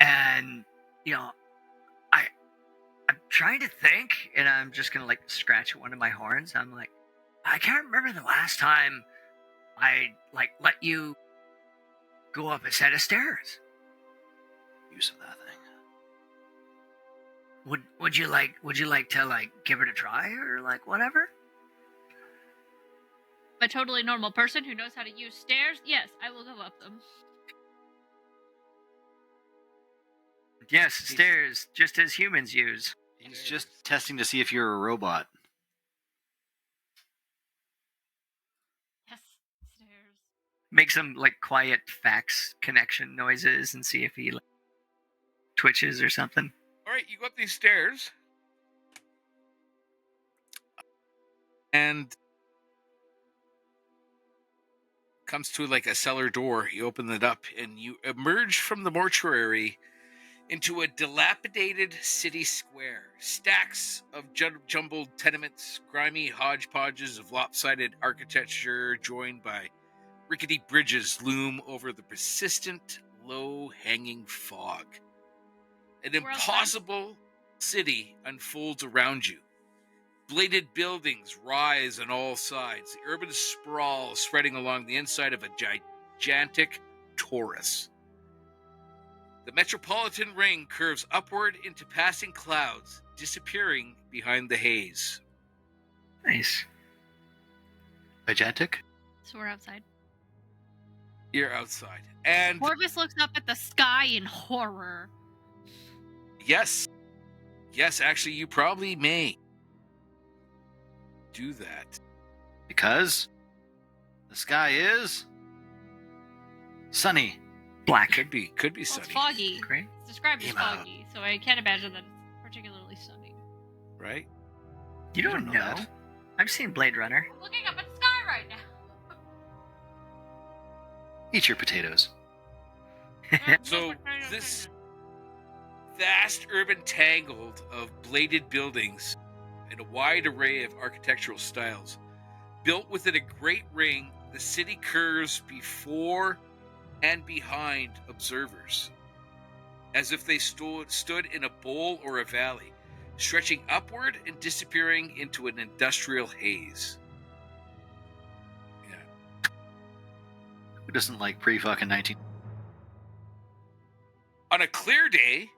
And you know, I'm trying to think, and I'm just gonna like scratch at one of my horns. I'm like, I can't remember the last time I like let you go up a set of stairs. Use of that thing. Would you like to like give it a try or like whatever? A totally normal person who knows how to use stairs, yes, I will go up them. Yes, stairs, just as humans use. He's just testing to see if you're a robot. Yes, stairs. Make some like quiet fax connection noises and see if he like, twitches or something. All right, you go up these stairs, and comes to like a cellar door. You open it up, and you emerge from the mortuary into a dilapidated city square. Stacks of jumbled tenements, grimy hodgepodges of lopsided architecture, joined by rickety bridges, loom over the persistent, low-hanging fog. An We're outside. impossible city unfolds around you. Bladed buildings rise on all sides, the urban sprawl spreading along the inside of a gigantic torus. The metropolitan ring curves upward into passing clouds, disappearing behind the haze. Nice. Gigantic? So we're outside. You're outside. And Corvus looks up at the sky in horror. yes, actually, you probably may do that. Because the sky is sunny. Black. Could be Well, it's sunny, foggy. Great. It's described as Emo. foggy, so I can't imagine that it's particularly sunny. right? You don't know. that. I've seen Blade Runner. I'm looking up at the sky right now. Eat your potatoes. So this vast urban tangle of bladed buildings and a wide array of architectural styles, built within a great ring, the city curves before and behind observers, as if they stood in a bowl or a valley, stretching upward and disappearing into an industrial haze. Yeah. Who doesn't like pre-fucking 19? On a clear day,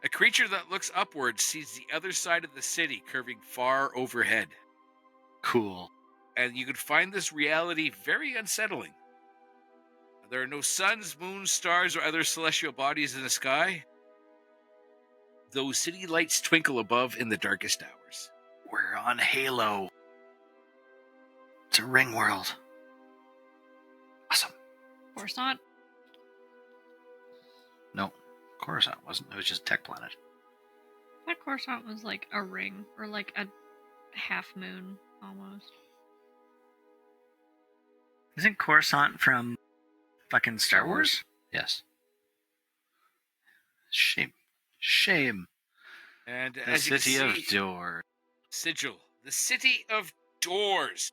a creature that looks upward sees the other side of the city curving far overhead. Cool. And you could find this reality very unsettling. There are no suns, moons, stars, or other celestial bodies in the sky, though city lights twinkle above in the darkest hours. We're on Halo. It's a ring world. Awesome. Coruscant. No, Coruscant wasn't. It was just Tech Planet. I thought Coruscant was like a ring, or like a half moon, almost. Isn't Coruscant from fucking Star Wars? Yes. Shame. And The as you city can of see, Door. Sigil, the city of doors.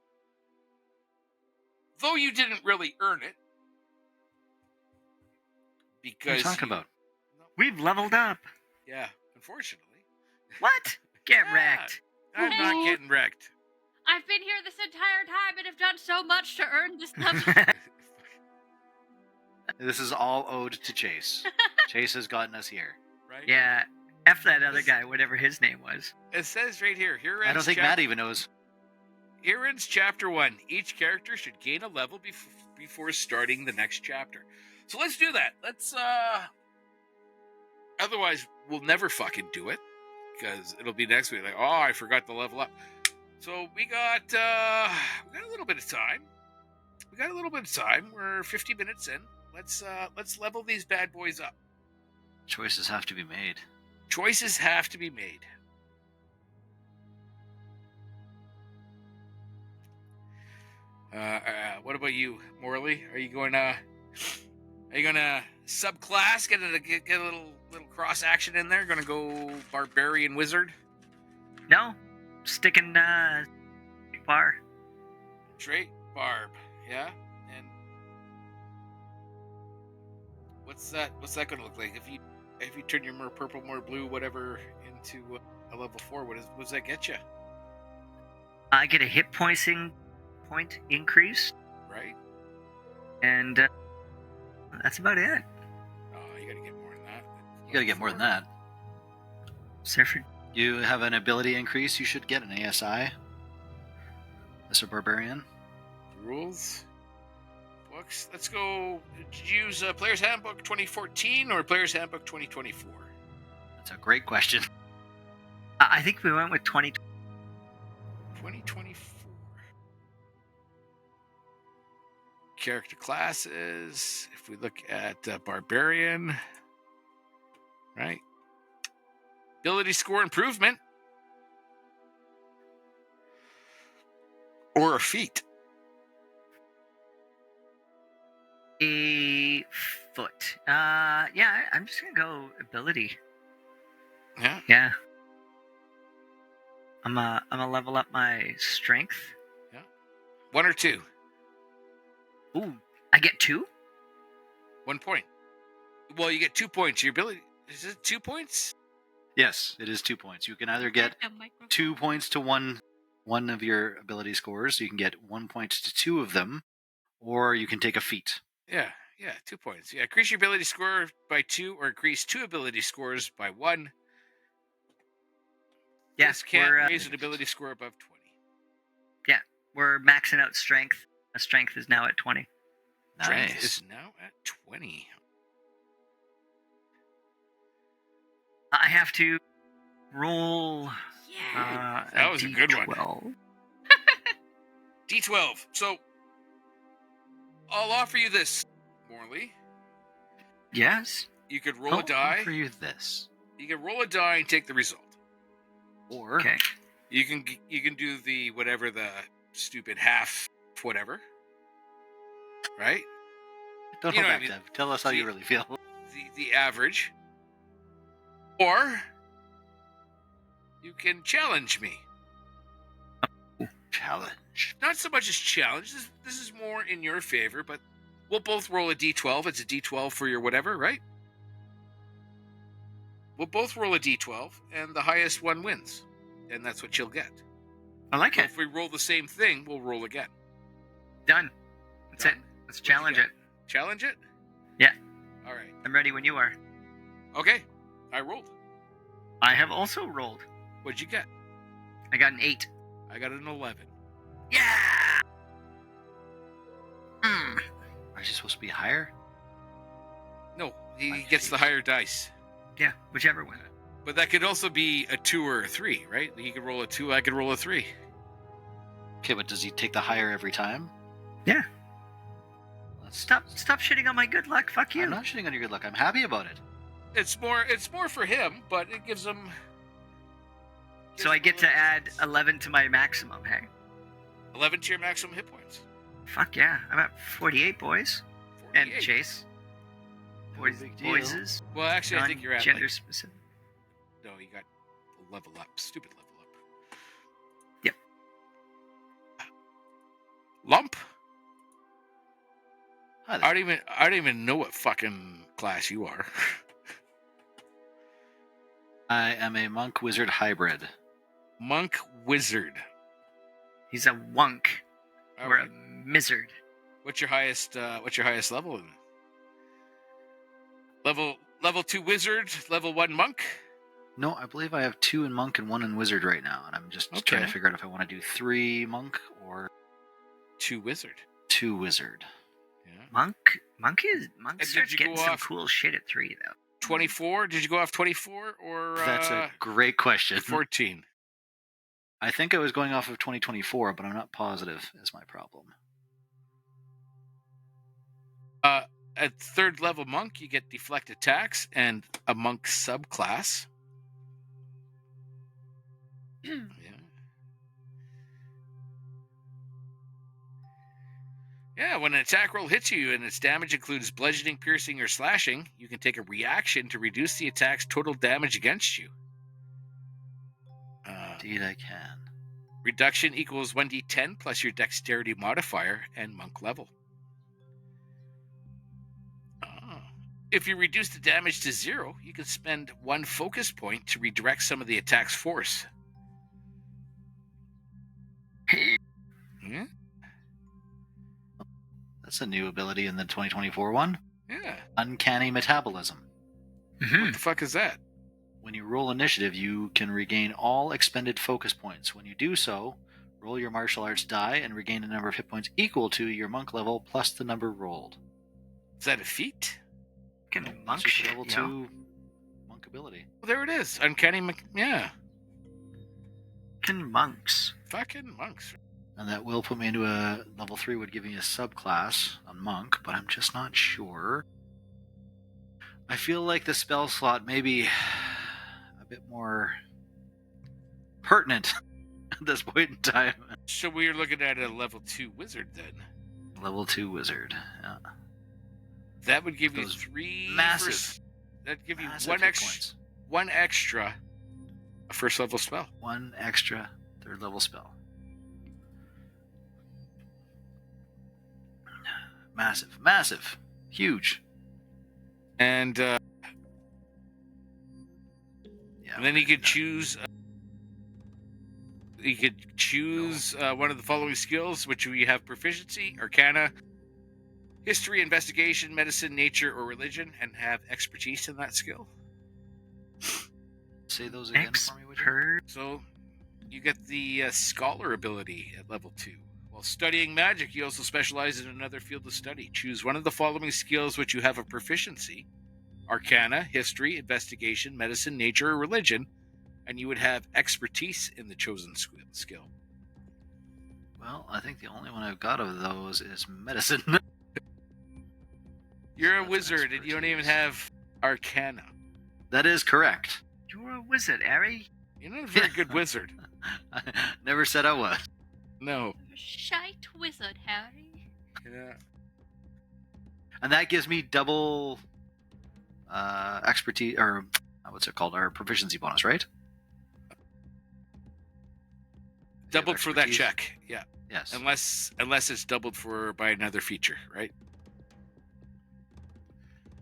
Though you didn't really earn it, What are you because talking about? We've leveled up. Yeah, unfortunately. What? Get Yeah. wrecked. I'm not Ooh. getting wrecked. I've been here this entire time and have done so much to earn this level. This is all owed to Chayse. Chayse has gotten us here. Right? Yeah. F that other guy, whatever his name was. It says right here. I don't think Matt even knows. Here ends chapter 1. Each character should gain a level before starting the next chapter. So let's do that. Let's otherwise we'll never fucking do it, because it'll be next week. Like, oh, I forgot to level up. So we got a little bit of time. We're 50 minutes in. Let's level these bad boys up. Choices have to be made. Choices have to be made. What about you, Morley? Are you going to subclass? Get a little cross action in there. Going to go barbarian wizard. No, sticking bar. Straight barb. Yeah. And what's that going to look like if you turn your more purple, more blue, whatever into a level 4? What does that get you? I get a hit point increase, Right. and that's about it. Oh, you got to get more than that. You gotta get more than that. Surfer. You have an ability increase, you should get an ASI. As a barbarian. Rules. Books. Let's go. Did you use Player's Handbook 2014 or Player's Handbook 2024? That's a great question. I think we went with 2024. Character classes. If we look at barbarian, right? Ability score improvement. Or a feat. a foot. Yeah, I'm just gonna go ability. Yeah. Yeah. I'm gonna level up my strength. 1 or 2. Ooh, I get 2? 1 point. Well, you get 2 points. Your ability is it 2 points? Yes, it is 2 points. You can either get 2 points to one of your ability scores. You can get 1 point to 2 of them, or you can take a feat. Yeah, 2 points. Yeah, increase your ability score by 2, or increase 2 ability scores by 1. Yeah, This can't raise an ability score above 20. We're maxing out strength. Strength is now at 20. Strength Nice. is now at 20. I have to roll. Yeah. That was a good one. D12. D12. So, I'll offer you this, Morley. Yes. You could roll a die. For you this, You can roll a die and take the result. or Okay. You can do the whatever the stupid half whatever. Right? don't You hold know what I back, mean. Dev. Tell us how you really feel. The average. Or you can challenge me. Challenge. Not so much as challenge. This is more in your favor, but we'll both roll a d12. It's a d12 for your whatever, right? We'll both roll a d12, and the highest one wins. And that's what you'll get. I like So it. if we roll the same thing, we'll roll again. Done. That's Done. it. Let's challenge it. Challenge it? Yeah. All right. I'm ready when you are. Okay. I rolled. I have also rolled. What'd you get? I got an 8. I got an 11. Yeah. Aren't you supposed to be higher? No, he My gets the face. higher dice. Yeah, whichever one. But that could also be a 2 or a 3, right? He could roll a 2, I could roll a 3. Okay, but does he take the higher every time? Yeah. Let's Stop shitting on my good luck. Fuck you. I'm not shitting on your good luck. I'm happy about it. It's more for him, but it gives him. So I get to add 11 to my maximum, hey? 11 to your maximum hit points. Fuck yeah. I'm at 48, boys. And 48. Chase. No Boys, big deal. boyses. Well, actually, I think you're at gender like, specific. no, you got a level up. Stupid level up. Yep. Lump. Hi there. I don't even know what fucking class you are. I am a monk wizard hybrid. Monk wizard. He's a wunk. All or right. a mizzard. What's your highest level? In? Level 2 wizard, level 1 monk. No, I believe I have 2 in monk and 1 in wizard right now, and I'm just trying to Okay. figure out if I want to do 3 monk or 2 wizard. 2 wizard. Yeah. Monk did starts you getting go some off- cool shit at 3, though. 24? Did you go off 24 or That's a great question. 14? I think I was going off of 2024, but I'm not positive is my problem. At third level monk, you get deflect attacks and a monk subclass. Yeah. Yeah, when an attack roll hits you and its damage includes bludgeoning, piercing, or slashing, you can take a reaction to reduce the attack's total damage against you. Indeed, I can. Reduction equals 1d10 plus your dexterity modifier and monk level. If you reduce the damage to 0, you can spend 1 focus point to redirect some of the attack's force. Yeah. That's a new ability in the 2024 one. Yeah. Uncanny Metabolism. What the fuck is that? When you roll initiative, you can regain all expended focus points. When you do so, roll your martial arts die and regain a number of hit points equal to your monk level plus the number rolled. Is that a feat? Fucking That's monk just shit, level yo. 2 monk ability. Well, there it is. Uncanny, yeah. Fucking monks. Fucking monks. And that will put me into a level 3, would give me a subclass on monk, but I'm just not sure. I feel like the spell slot may be a bit more pertinent at this point in time. So we're looking at a level 2 wizard then. Level 2 wizard. Yeah. That would give you Those 3 massive. That'd give you Massive one hit points. one extra first level spell. 1 extra third level spell. Massive. Huge. And Yeah. and then you could choose. One of the following skills, which we have proficiency: Arcana, History, Investigation, Medicine, Nature, or Religion, and have expertise in that skill. Say those again for me, would you? Expert. So you get the Scholar ability at level 2. While studying magic, you also specialize in another field of study. Choose one of the following skills which you have a proficiency: Arcana, History, Investigation, Medicine, Nature, or Religion, and you would have expertise in the chosen skill. Well, I think the only one I've got of those is medicine. You're a That's wizard and you don't even have Arcana. That is correct. You're a wizard, Harry. You're not a very good wizard. I never said I was. No. Shite wizard, Harry. Yeah. And that gives me double expertise, or what's it called? Our proficiency bonus, right? Doubled for that expertise? check. Yeah. Yes. Unless it's doubled by another feature, right?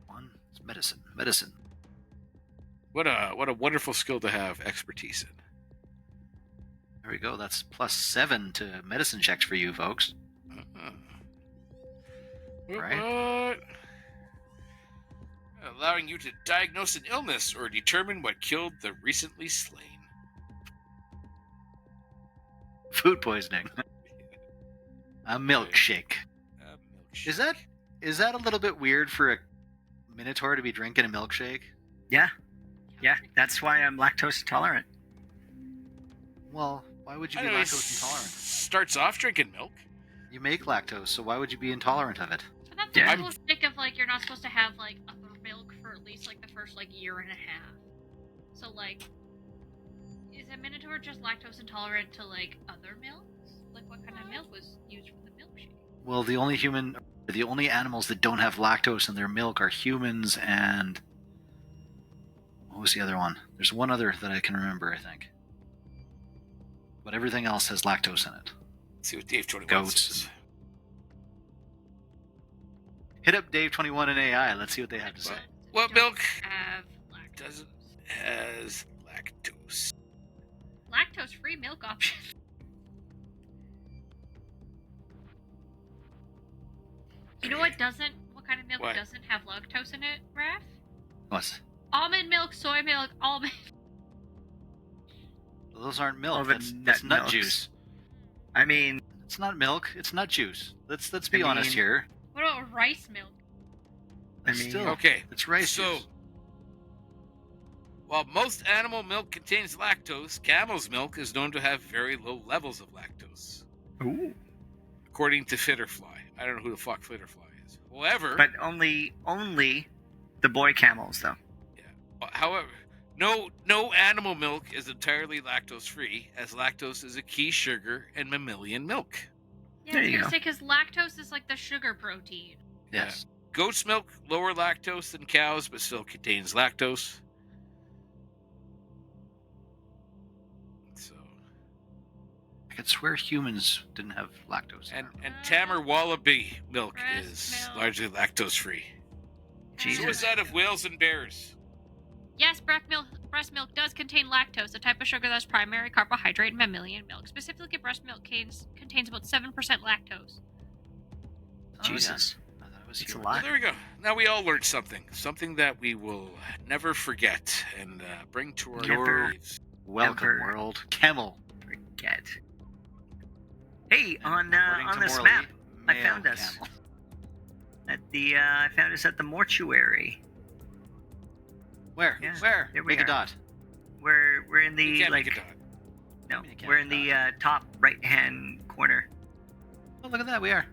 One is medicine. Medicine. What a wonderful skill to have expertise in. There we go. That's +7 to medicine checks for you folks. Right. What? Allowing you to diagnose an illness or determine what killed the recently slain. Food poisoning. A milkshake. Milkshake. Is that a little bit weird for a minotaur to be drinking a milkshake? Yeah. Yeah, that's why I'm lactose intolerant. Well, why would you I be know, he lactose intolerant? starts off drinking milk. You make lactose, so why would you be intolerant of it? So that's Yeah. the whole stick of like you're not supposed to have like other milk for at least like the first like year and a half. So like, is a minotaur just lactose intolerant to like other milks? Like what kind of milk was used for the milkshake? Well, the only animals that don't have lactose in their milk are humans and... What was the other one? There's one other that I can remember, I think. But everything else has lactose in it. Let's see what Dave 21 Goats. says. Hit up Dave 21 and AI. Let's see what they have to say. What Don't milk have lactose? doesn't has lactose? Lactose-free milk option. You know what doesn't? What kind of milk What? doesn't have lactose in it, Raph? What? Almond milk, soy milk, almond. Those aren't milk. Oh, the that's nut nut milks. juice. I mean, It's not milk. It's nut juice. Let's be I honest mean- here. What about rice milk? I mean- Still, Okay, it's rice so juice. While most animal milk contains lactose, camel's milk is known to have very low levels of lactose, Ooh. according to Fitterfly. I don't know who the fuck Fitterfly is. However, But only the boy camels, though. however, no animal milk is entirely lactose-free, as lactose is a key sugar in mammalian milk. Yeah, There I was you gonna go. say because lactose is like the sugar protein. Yes. Goat's milk lower lactose than cows, but still contains lactose. So, I could swear humans didn't have lactose. in and our milk. and Tamar Wallaby milk Breast is milk. largely lactose-free. Jesus. So is that of whales and bears. Yes, breast milk does contain lactose, a type of sugar that's primary carbohydrate in mammalian milk. Specifically, breast milk contains about 7% lactose. Oh, Jesus. yeah. I thought it was It's a humans. lot. Well, there we go. Now we all learned something that we will never forget and bring to our Never. graves. Welcome, Ever. world. Camel. Forget. Hey, And on according to this Morley, map, I male found us. camel. I found us at the mortuary. Where? Yeah, Where? there we Make a are. dot. We're in You the can't like make a dot. no, I mean, it can't we're be in the top right hand corner. Oh, look at that. We are.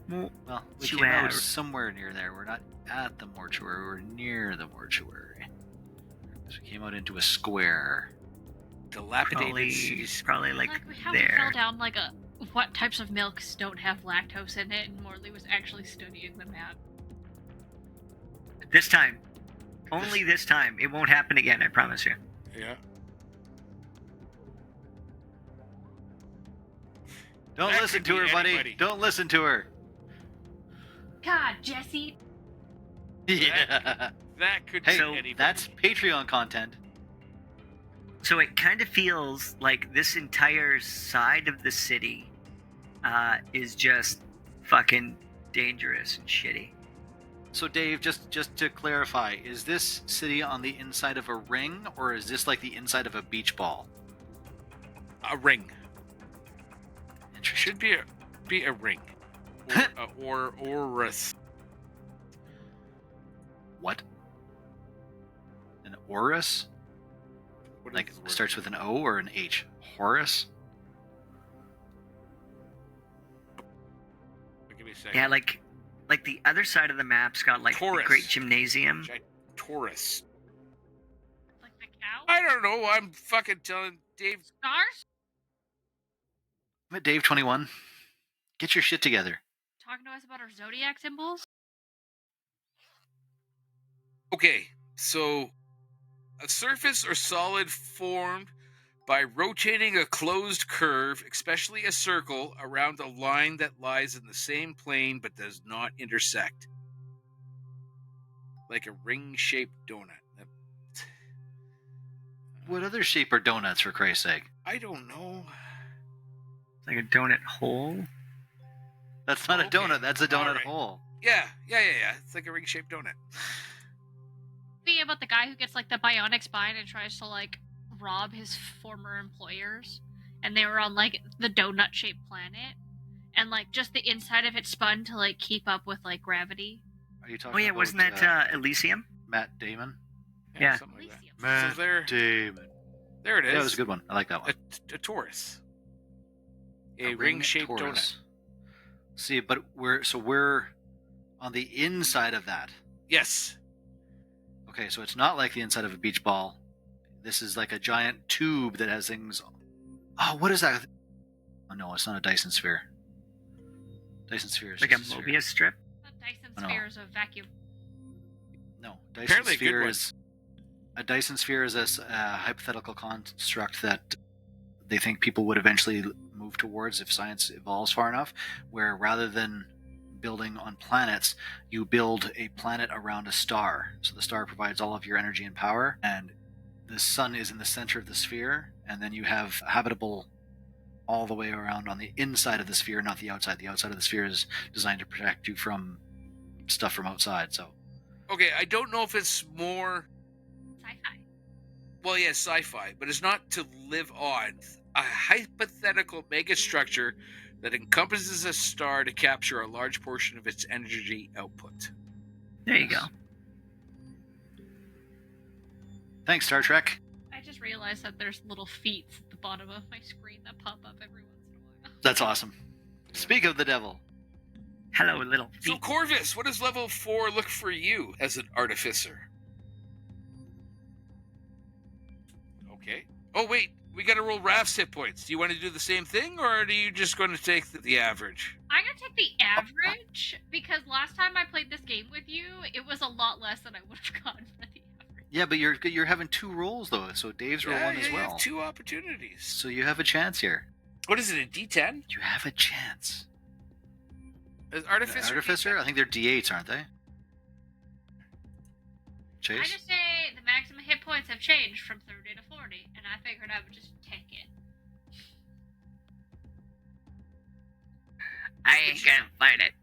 Well, Well, we You came out are. somewhere near there. We're not at the mortuary. We're near the mortuary. So we came out into a square. Dilapidated city square. probably like we fell there. down like a what types of milks don't have lactose in it, and Morley was actually studying the map. This time, only this time. It won't happen again. I promise you. Yeah. Don't That listen could to be her, buddy. anybody. Don't listen to her. God, Jesse. Yeah. That could Hey, be anybody. that's Patreon content. So it kind of feels like this entire side of the city is just fucking dangerous and shitty. So, Dave, just to clarify, is this city on the inside of a ring, or is this like the inside of a beach ball? a ring. Interesting. Should be a ring. Or a What? An Horus? what is Like the word? starts with an O or an H? Horus? Give me a second. Yeah, like the other side of the map's got like the Taurus. great gymnasium. Taurus. Like the cow? I don't know. I'm fucking telling Dave. Stars? I'm at Dave 21. Get your shit together. Talking to us about our zodiac symbols? Okay, so a surface or solid formed by rotating a closed curve, especially a circle, around a line that lies in the same plane but does not intersect. Like a ring-shaped donut. What other shape are donuts, for Christ's sake? I don't know. Like a donut hole. That's not a Okay, donut. That's a donut alright. hole. Yeah. It's like a ring-shaped donut. Be about the guy who gets like the bionic spine and tries to like rob his former employers, and they were on like the donut-shaped planet, and like just the inside of it spun to like keep up with like gravity. Are you talking Oh yeah, about, wasn't that Elysium? Matt Damon? Yeah. Something like that. Elysium. Matt So Damon. there it is. Yeah, that was a good one. I like that one. A Taurus. A ring-shaped donut. Taurus. See, but we're on the inside of that. Yes. Okay, so it's not like the inside of a beach ball. This is like a giant tube that has things. Oh, what is that? Oh no, it's not a Dyson sphere. Dyson sphere is Like a just sphere. Mobius strip? The Dyson Oh, no. sphere is a vacuum. No, Dyson Apparently a good sphere one. is a Dyson sphere is a hypothetical construct that they think people would eventually move towards if science evolves far enough, where rather than building on planets, you build a planet around a star. So the star provides all of your energy and power, and the sun is in the center of the sphere, and then you have habitable all the way around on the inside of the sphere, not the outside. The outside of the sphere is designed to protect you from stuff from outside. So Okay, I don't know if it's more. Sci-fi. Well, yeah, sci-fi, but it's not to live on. A hypothetical megastructure that encompasses a star to capture a large portion of its energy output. There you go. Thanks, Star Trek. I just realized that there's little feet at the bottom of my screen that pop up every once in a while. That's awesome. Speak of the devil. Hello, little So, feet. Corvus, what does level 4 look for you as an artificer? Okay. Oh, wait. We got to roll Raph's hit points. Do you want to do the same thing, or are you just going to take the average? I'm gonna take the average because last time I played this game with you, it was a lot less than I would have gotten for the average. Yeah, but you're having 2 rolls though, so Dave's roll 1 as You well. have 2 opportunities. So you have a chance here. What is it, a D10? You have a chance. Is Artificer? Artificer? I think they're D8s, aren't they? I Chayse? just say the maximum hit points have changed from 30 to 40, and I figured I would just take it. I ain't gonna fight it.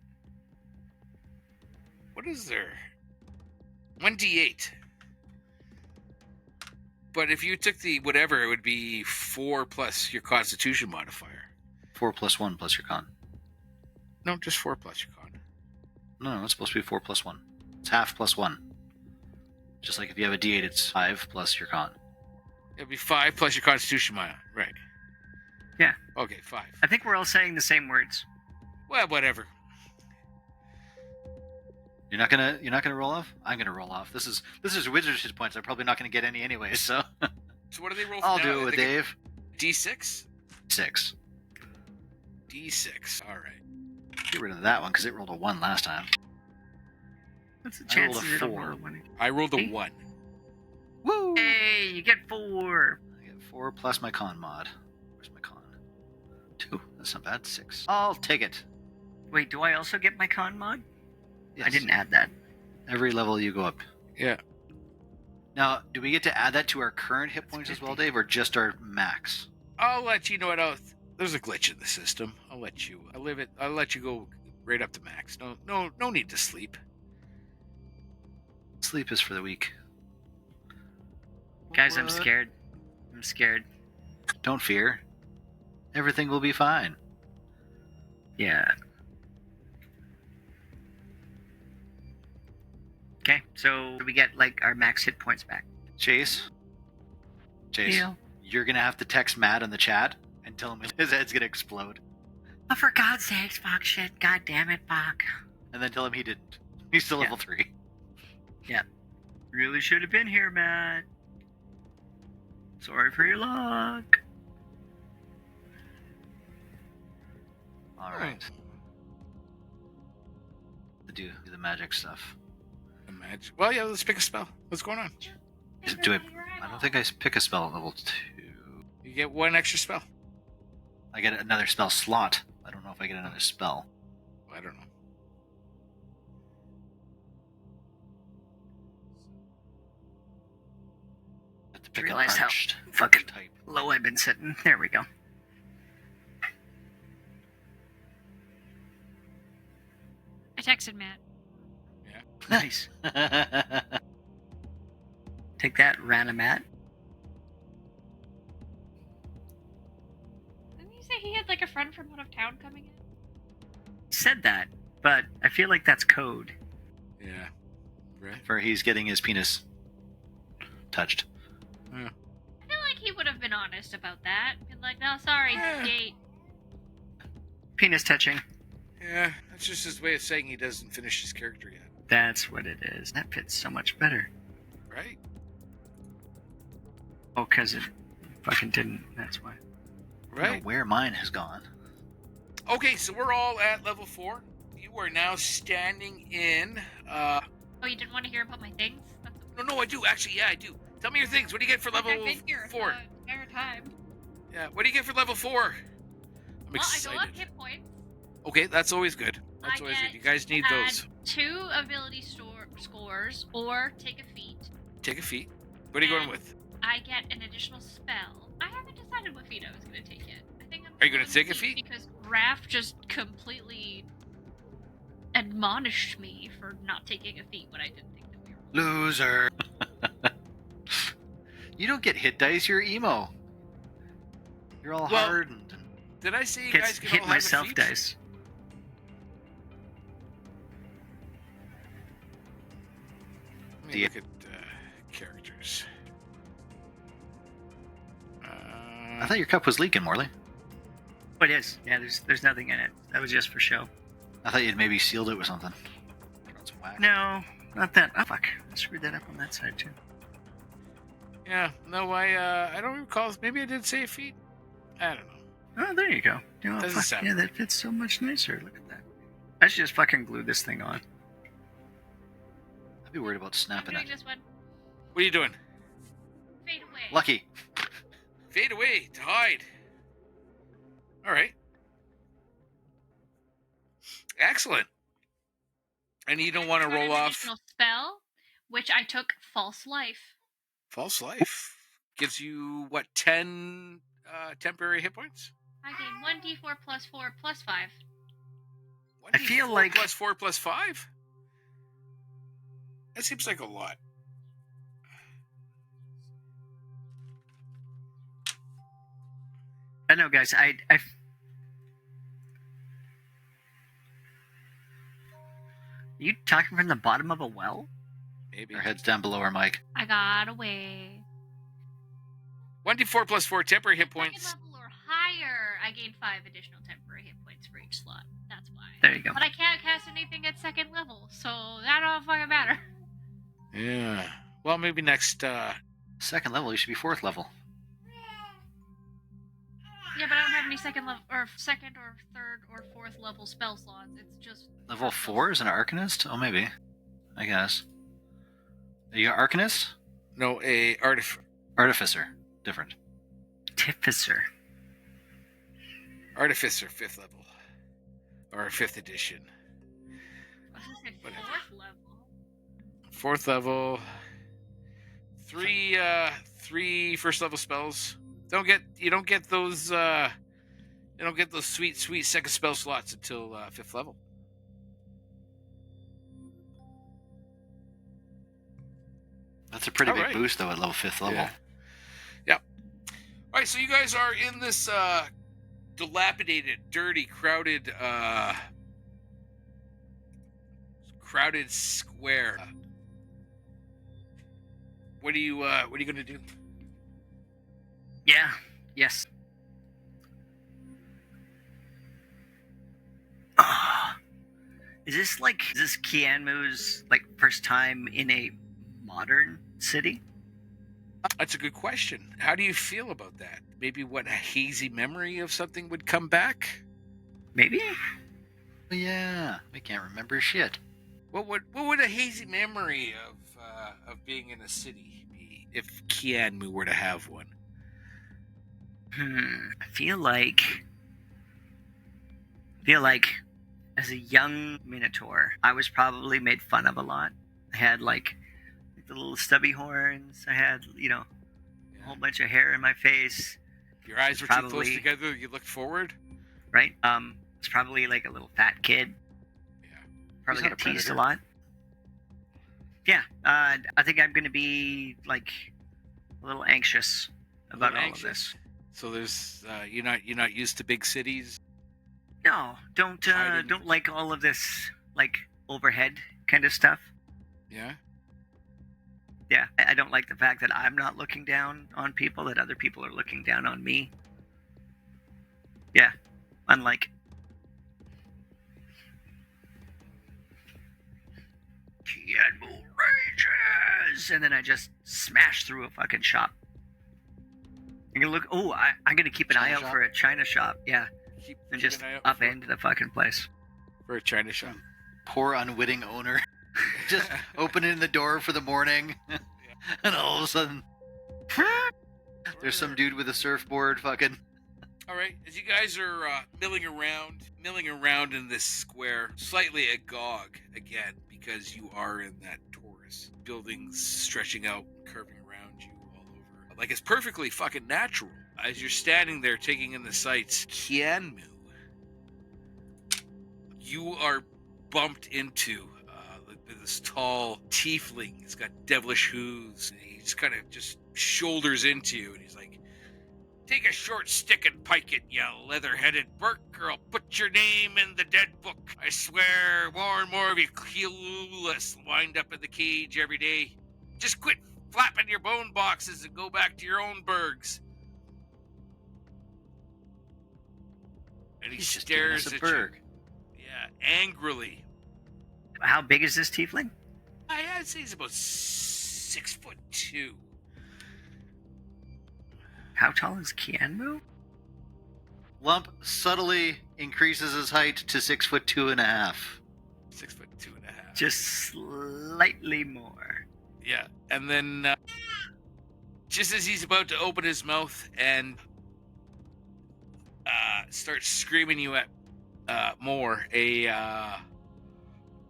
What is there? 1d8. But if you took the whatever, it would be 4 plus your Constitution modifier. 4 plus 1 plus your con. No, just 4 plus your con. No, it's supposed to be 4 plus 1. It's half plus 1. Just like if you have a D8, it's 5 plus your con. It'd be 5 plus your Constitution modifier. Right. Yeah. Okay, 5. I think we're all saying the same words. Well, whatever. You're not gonna roll off? I'm gonna roll off. This is Wizard's hit points. I'm probably not gonna get any anyway, so So what do they roll for I'll now? do it with Dave. D6? 6. D6. All right. Get rid of that one because it rolled a 1 last time. What's the I rolled chances a it'll 4. roll a 1? I rolled a Eight. 1. Woo! Hey, you get 4. I get 4 plus my con mod. Where's my con? 2. That's not bad. 6. I'll take it. Wait, do I also get my con mod? Yes. I didn't add that. Every level you go up. Yeah. Now, do we get to add that to our current hit points as well, Dave, or just our max? I'll let you know what else. There's a glitch in the system. I'll let you I'll let you go right up to max. No need to sleep. Sleep is for the weak. Guys, I'm What? scared. I'm scared. Don't fear. Everything will be fine. Yeah. Okay, so we get like our max hit points back. Chayse, Deal. you're gonna have to text Matt in the chat and tell him his head's gonna explode, Oh, for God's sakes, fuck shit. God damn it, fuck. and then tell him he didn't. He's still Yeah. level 3. Really should have been here, Matt. Sorry for your luck. All right. Do the magic stuff. Imagine. Well, yeah. Let's pick a spell. What's going on? I don't think I pick a spell at level 2. You get 1 extra spell. I get another spell slot. I don't know if I get another spell. I don't know. I have to pick Realize how arched fucking type. low I've been sitting. There we go. I texted Matt. Nice. Take that, Ranamat. Didn't you say he had like a friend from out of town coming in? Said that, but I feel like that's code. Yeah. Right. For he's getting his penis touched. I feel like he would have been honest about that. Been like, no, sorry, Yeah. date. Penis touching. Yeah. That's just his way of saying he doesn't finish his character yet. That's what it is. That fits so much better. Right. Oh, because it fucking didn't. That's why. I don't know Right. where mine has gone. Okay. So we're all at level 4. You are now standing in. Oh, you didn't want to hear about my things? That's No, I do. Actually, yeah, I do. Tell me your things. What do you get for level I've been here 4? the entire time. Yeah. What do you get for level 4? I'm Well, I excited. go up hit points. Okay, that's always good. That's I always get good. You guys need add those. 2 ability scores or take a feat. Take a feat. What are you going And with? I get an additional spell. I haven't decided what feat I was going to take yet. I think I'm Are you gonna going take a feat? Because Raph just completely admonished me for not taking a feat when I didn't think that we were. Loser. You don't get hit dice, you're emo. You're all Well, hardened. Did I say you Gets guys can hit all have a myself feat? dice. Let me Yeah. look at characters. thought your cup was leaking, Morley. Oh, it is. Yeah, there's nothing in it. That was just for show. I thought you'd maybe sealed it with something. Thrown some wax. No, not that. Oh, fuck. I screwed that up on that side, too. Yeah, no, I don't recall. Maybe I did say feet. I don't know. Oh, there you go. You know, Doesn't fuck, sound yeah, right. that fits so much nicer. Look at that. I should just fucking glue this thing on. I'd be worried about I'm snapping doing it. this one. What are you doing? Fade away. Lucky. Fade away to hide. All right. Excellent. And you don't want to Run roll an off additional spell, which I took false life. false life. Gives you what, 10 temporary hit points? I gain 1d4 plus 4 plus 5. I feel 1d4 like- plus 4 plus 5? That seems like a lot. I know, guys. You talking from the bottom of a well? Maybe. Our head's down below our mic. I got away. 1d4 plus 4 temporary hit Second points. level or higher, I gain 5 additional temporary hit points for each slot. That's why. There you go. But I can't cast anything at second level, so that don't fucking matter. Yeah. Well, maybe next. Second level, you should be 4th level. Yeah, but I don't have any second level or second or third or fourth level spell slots. It's just Level 4 is an Arcanist? Oh, maybe. I guess. Are you an Arcanist? No, a Artificer. Different. Artificer. Artificer, 5th level. Or 5th edition. I was gonna say Whatever. fourth 4th level. level. Three first level spells. You don't get those sweet second spell slots until 5th level. That's a pretty All big right. boost, though, at level 5th level. Yeah. All right, so you guys are in this dilapidated, dirty, crowded square. What are you gonna do? Yeah. Yes. Is this Kianmu's first time in a modern city? That's a good question. How do you feel about that? Maybe what, a hazy memory of something would come back? Maybe. Oh, yeah. We can't remember shit. What would a hazy memory of being in a city be if Kianmu were to have one? I feel like as a young Minotaur, I was probably made fun of a lot. I had like the little stubby horns. I had, a whole bunch of hair in my face, Your eyes were too close Probably- together. You looked forward. right? It's probably like a little fat kid. Yeah. Probably He's not got a teased a predator. lot. Yeah, I think I'm gonna be like a little anxious about all of this. So there's you're not used to big cities. No, don't Hiding. like all of this like overhead kind of stuff. Yeah. Yeah, I don't like the fact that I'm not looking down on people, that other people are looking down on me. Yeah, unlike. Kianmu rages, and then I just smash through a fucking shop. I'm gonna look. Oh, I'm gonna keep an China eye out shop? for a China shop. Yeah, Keep and keep just an eye out upend the fucking place. for a China shop. Poor unwitting owner. Just opening the door for the morning. And all of a sudden, there's some dude with a surfboard fucking. All right, as you guys are milling around in this square, slightly agog again because you are in that Taurus. Buildings stretching out, curving around you all over. Like it's perfectly fucking natural. As you're standing there taking in the sights, Kianmu, you are bumped into this tall tiefling. He's got devilish hooves. And he just kind of just shoulders into you, and he's like, "Take a short stick and pike it, you leather-headed Burke, or I'll put your name in the dead book. I swear, more and more of you clueless wind up in the cage every day. Just quit flapping your bone boxes and go back to your own burgs." He's just giving us stares a at berg. you. Yeah, angrily. How big is this tiefling? I'd say he's about 6'2". How tall is Kianmu? Lump subtly increases his height to 6'2.5". 6'2.5". Just slightly more. Yeah, and then just as he's about to open his mouth and start screaming you at more, a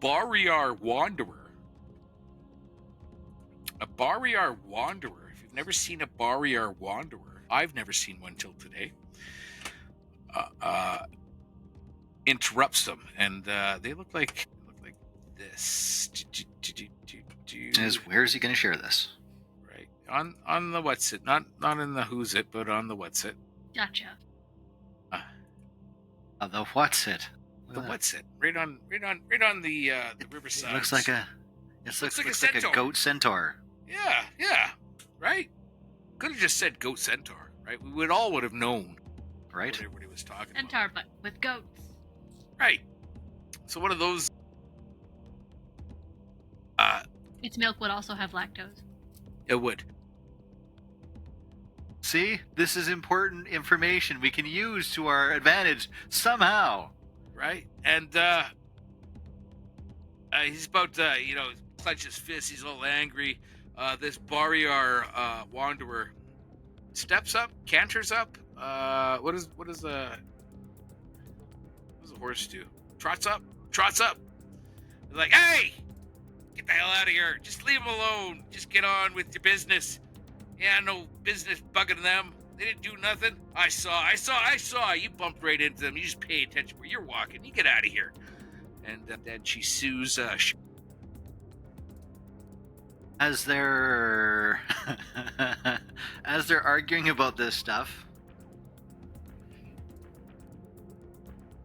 Barriar Wanderer. A Barriar Wanderer. If you've never seen a Barriar Wanderer, I've never seen one till today. Interrupts them, and they look like this. Where is he going to share this? Right on the what's it? Not in the who's it, but on the what's it. Gotcha. The what's it? The what's it? Right on the riverside. It looks like a. Looks like a like a centaur. goat centaur. Yeah, right. Could have just said goat centaur, right? We would have known, Right? what everybody was talking Centaur, but with goats. about. Right. So one of those. Its milk would also have lactose. It would. See, this is important information we can use to our advantage somehow. Right, and he's about to, clench his fist. He's a little angry. This Barriar Wanderer steps up, canters up. What does a horse do? Trots up. They're like, hey, get the hell out of here. Just leave him alone. Just get on with your business. Yeah, no business bugging them. They didn't do nothing. I saw. You bumped right into them. You just pay attention where you're walking. You get out of here. And then she sues. As they're arguing about this stuff,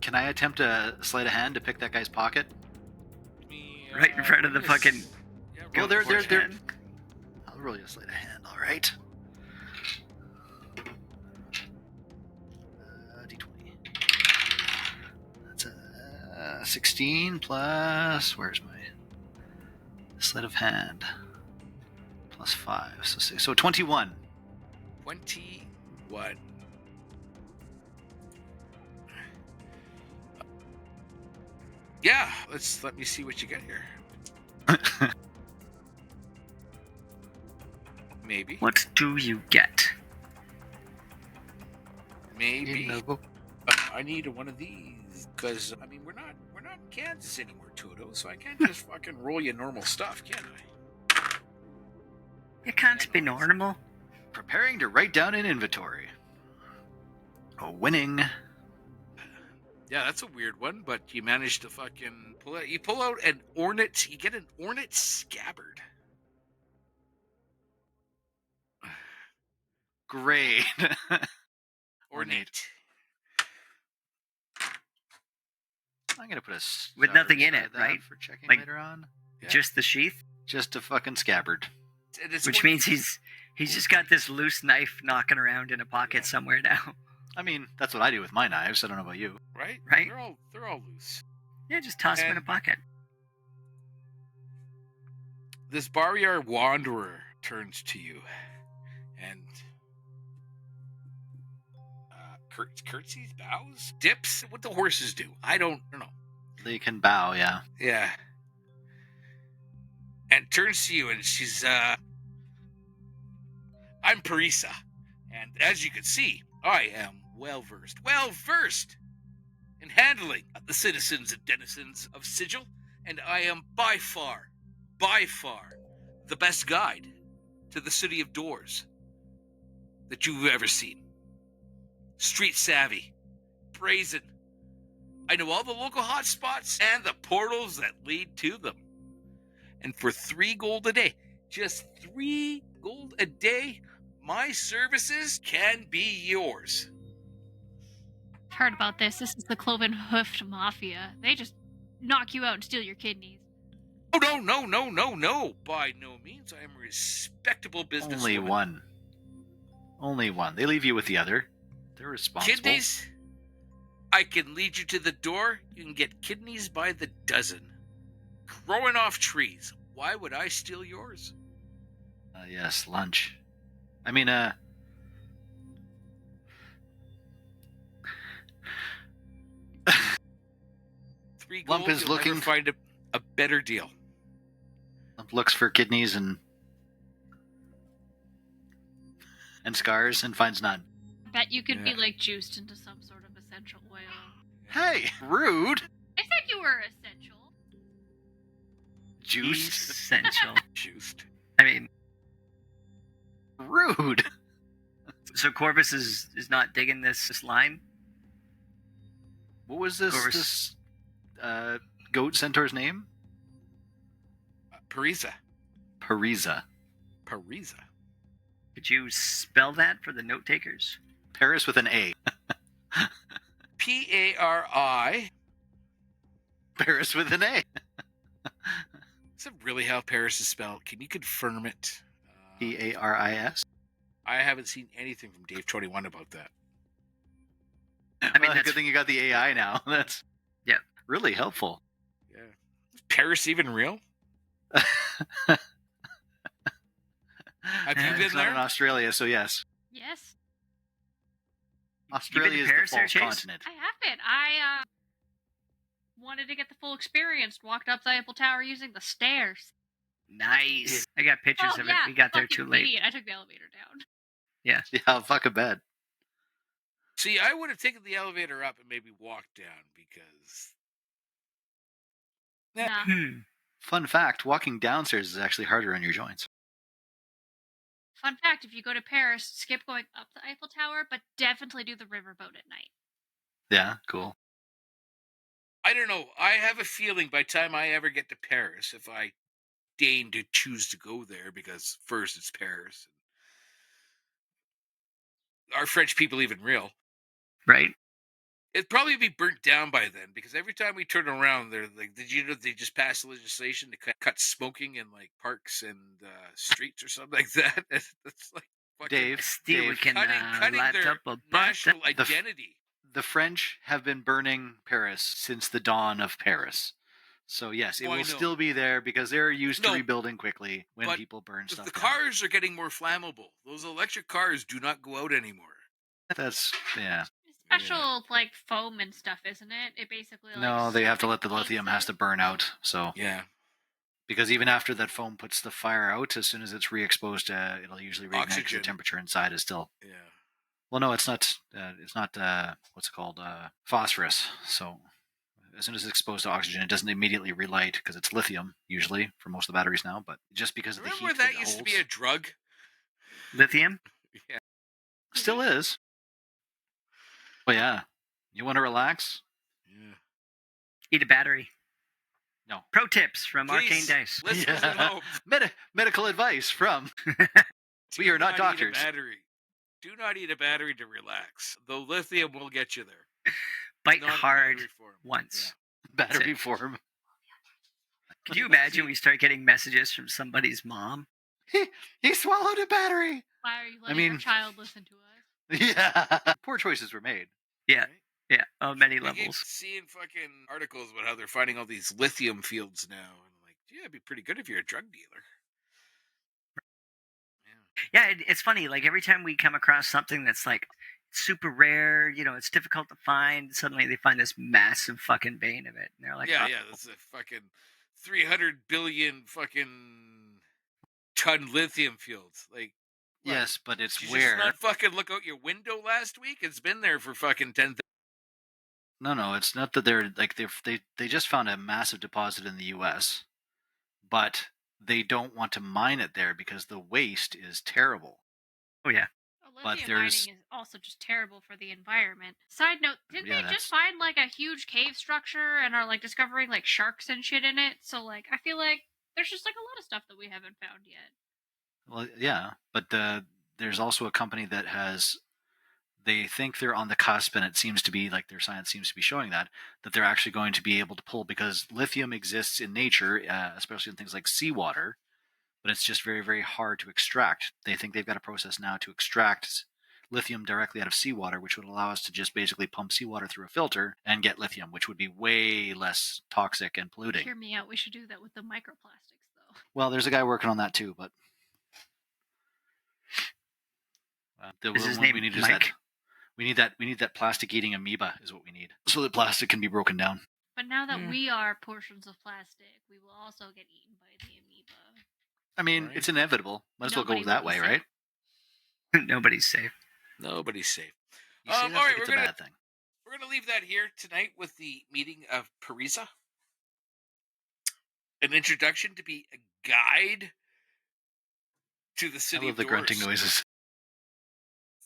can I attempt a sleight of hand to pick that guy's pocket? Right in front of the fucking. Yeah, Well, they're hand. I'll roll you a sleight of hand. All right. D20. That's a 16 plus. Where's my sleight of hand? Plus 5. So 21. 21. Yeah, let me see what you get here. Maybe. What do you get? Maybe. I need one of these because we're not in Kansas anymore, Toto. So I can't just fucking roll you normal stuff, can I? You can't be normal. Preparing to write down an inventory. A winning. Yeah, that's a weird one, but you managed to fucking pull out. You pull out an ornate. You get an ornate scabbard. Great. Ornate. I'm gonna put a With star nothing in beside it, that right? For checking Like- later on. Yeah. Just the sheath, Just a fucking scabbard. And it's which one- means he's just got this loose knife knocking around in a pocket somewhere now. I mean, that's what I do with my knives. I don't know about you. right. Right? They're all loose. Yeah, just toss him in a And- pocket. This Barriar Wanderer turns to you and curtsies, bows, dips. What the horses do? I don't know. They can bow, yeah. Yeah. And turns to you and she's I'm Parisa. And as you can see, I am well versed in handling the citizens and denizens of Sigil, and I am by far the best guide to the city of doors that you've ever seen. Street savvy, brazen. I know all the local hotspots and the portals that lead to them. And for 3 gold a day, just 3 gold a day, my services can be yours. I've heard about this. This is the cloven hoofed mafia. They just knock you out and steal your kidneys. Oh, no. By no means. I am a respectable businesswoman. Only one. They leave you with the other. They're responsible. Kidneys? I can lead you to the door. You can get kidneys by the dozen. Growing off trees. Why would I steal yours? Yes, lunch. I mean, $3 Lump is you'll looking- never find a better deal. Lump looks for kidneys and scars and finds none. I bet you could be Yeah. like juiced into some sort of essential oil. Hey, rude. I said you were essential. Juice. Essential. Juiced. I mean, Rude. so Corvus is not digging this line. What was this Corvus. goat centaur's name? Parisa. Parisa. Parisa. Could you spell that for the note takers? Paris with an A. Pari. Paris with an A. Is that really how Paris is spelled? Can you confirm it? Paris. I haven't seen anything from Dave 21 about that. I mean, Well, that's good thing you got the AI now. That's Yeah. really helpful. Yeah. Is Paris even real? Have you been It's not there? in Australia, so yes. Yes, Australia is the Paris there, false Chayse? continent. I have been. I wanted to get the full experience. Walked up the Eiffel Tower using the stairs. nice. I got pictures Oh of yeah, it. We got there fucking too late. idiot. I took the elevator down. Yeah, fuck a bed. See, I would have taken the elevator up and maybe walked down because Yeah. Nah. Fun fact, walking downstairs is actually harder on your joints. Fun fact: if you go to Paris, skip going up the Eiffel Tower, but definitely do the riverboat at night. Yeah, cool. I don't know. I have a feeling by the time I ever get to Paris, if I deign to choose to go there, because first it's Paris. Are French people even real? Right? It'd probably be burnt down by then, because every time we turn around, they're like, did you know they just passed legislation to cut smoking in like parks and streets or something like that? That's like fucking Dave, Still, we Dave, can cutting light their up a butt. national The f- identity. the French have been burning Paris since the dawn of Paris. So yes, it Oh, I will know. still be there because they're used to No, rebuilding quickly when but people burn The stuff down. cars are getting more flammable. Those electric cars do not go out anymore. That's, yeah. Special like foam and stuff, isn't it? It basically like No, they have to let the suffocates lithium has it. to burn out. So Yeah. because even after that foam puts the fire out, as soon as it's re-exposed, it'll usually reignite 'cause Oxygen. the temperature inside is still. Yeah. Well, no, it's not. It's not. What's it called? Phosphorus. So as soon as it's exposed to oxygen, it doesn't immediately relight because it's lithium usually for most of the batteries now. But just because of the Remember heat that it used to holds, be a drug? Lithium? Yeah. still is. But yeah, you want to relax? Yeah. Eat a battery. No. Pro tips from Arcane Please, Dice. listeners at home, Medical advice from. We do are not eat a doctors. battery. Do not eat a battery to relax. The lithium will get you there. Bite Not in hard battery form. once. Battery it. form. Could you imagine we start getting messages from somebody's mom? He swallowed a battery. Why are you I letting your mean- child listen to us? Yeah. Poor choices were made. Yeah. Right? Yeah, on many I keep levels. seeing fucking articles about how they're finding all these lithium fields now. And I'm like, yeah, it'd be pretty good if you're a drug dealer. Yeah. Yeah, it's funny. Like every time we come across something that's like super rare, it's difficult to find. Suddenly they find this massive fucking vein of it, and they're like, yeah, "Oh, yeah, that's a fucking 300 billion fucking ton lithium fields. Like, what? Yes, but it's Did you where. just not fucking look out your window last week? It's been there for fucking 10. No, it's not that they're like they just found a massive deposit in the U.S., but they don't want to mine it there because the waste is terrible. oh yeah." Well, But lithium there's- mining is also just terrible for the environment. Side note: didn't Yeah, they that's- just find like a huge cave structure and are like discovering like sharks and shit in it? So like, I feel like there's just like a lot of stuff that we haven't found yet. Well, yeah, but there's also a company that has. They think they're on the cusp, and it seems to be like their science seems to be showing that they're actually going to be able to pull because lithium exists in nature, especially in things like seawater, but it's just very, very hard to extract. They think they've got a process now to extract lithium directly out of seawater, which would allow us to just basically pump seawater through a filter and get lithium, which would be way less toxic and polluting. Hear me out. We should do that with the microplastics, though. Well, there's a guy working on that too, but the Is his one name we need is Mike? that we need that plastic eating amoeba is what we need, so that plastic can be broken down. But now that Yeah. we are portions of plastic, we will also get eaten by the amoeba. I mean, Right. it's inevitable. Might as well go Nobody that will be way, safe. right? Nobody's safe. Nobody's safe. You say that all like right, it's we're a gonna bad thing. we're gonna leave that here tonight with the meeting of Parisa. An introduction to be a guide to the I city love of the doors. grunting noises.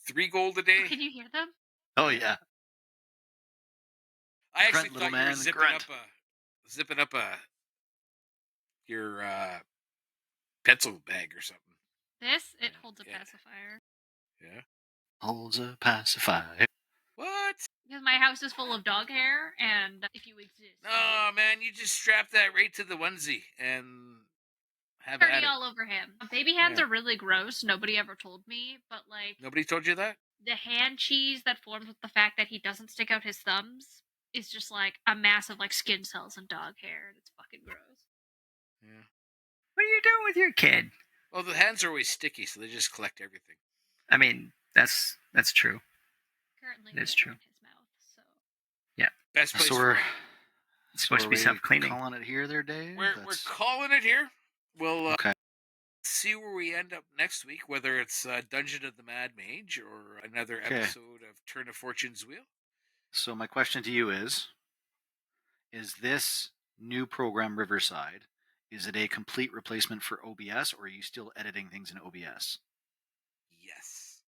3 gold a day. Can you hear them? Oh yeah. I actually Grunt, little thought you were man, zipping grunt. up your pencil bag or something. It holds a Yeah. pacifier. Yeah. Holds a pacifier. What? Because my house is full of dog hair, and if you exist, Oh man, you just strap that right to the onesie and have at dirty it. all over him. Baby hands Yeah. are really gross. Nobody ever told me, but like Nobody told you that? the hand cheese that forms with the fact that he doesn't stick out his thumbs is just like a mass of like skin cells and dog hair, and it's fucking gross. Yeah. What are you doing with your kid? Well, the hands are always sticky, so they just collect everything. I mean, that's true. Currently, That's they're true. in his mouth. So Best place So for we're it. It's supposed to be we self-cleaning. calling it here, there, Dave. We're calling it here. We'll Okay. see where we end up next week, whether it's Dungeon of the Mad Mage or another Okay. episode of Turn of Fortune's Wheel. So my question to you is this new program Riverside, is it a complete replacement for OBS, or are you still editing things in OBS? Yes.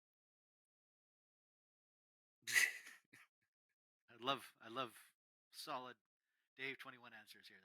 I love solid Dave 21 answers here.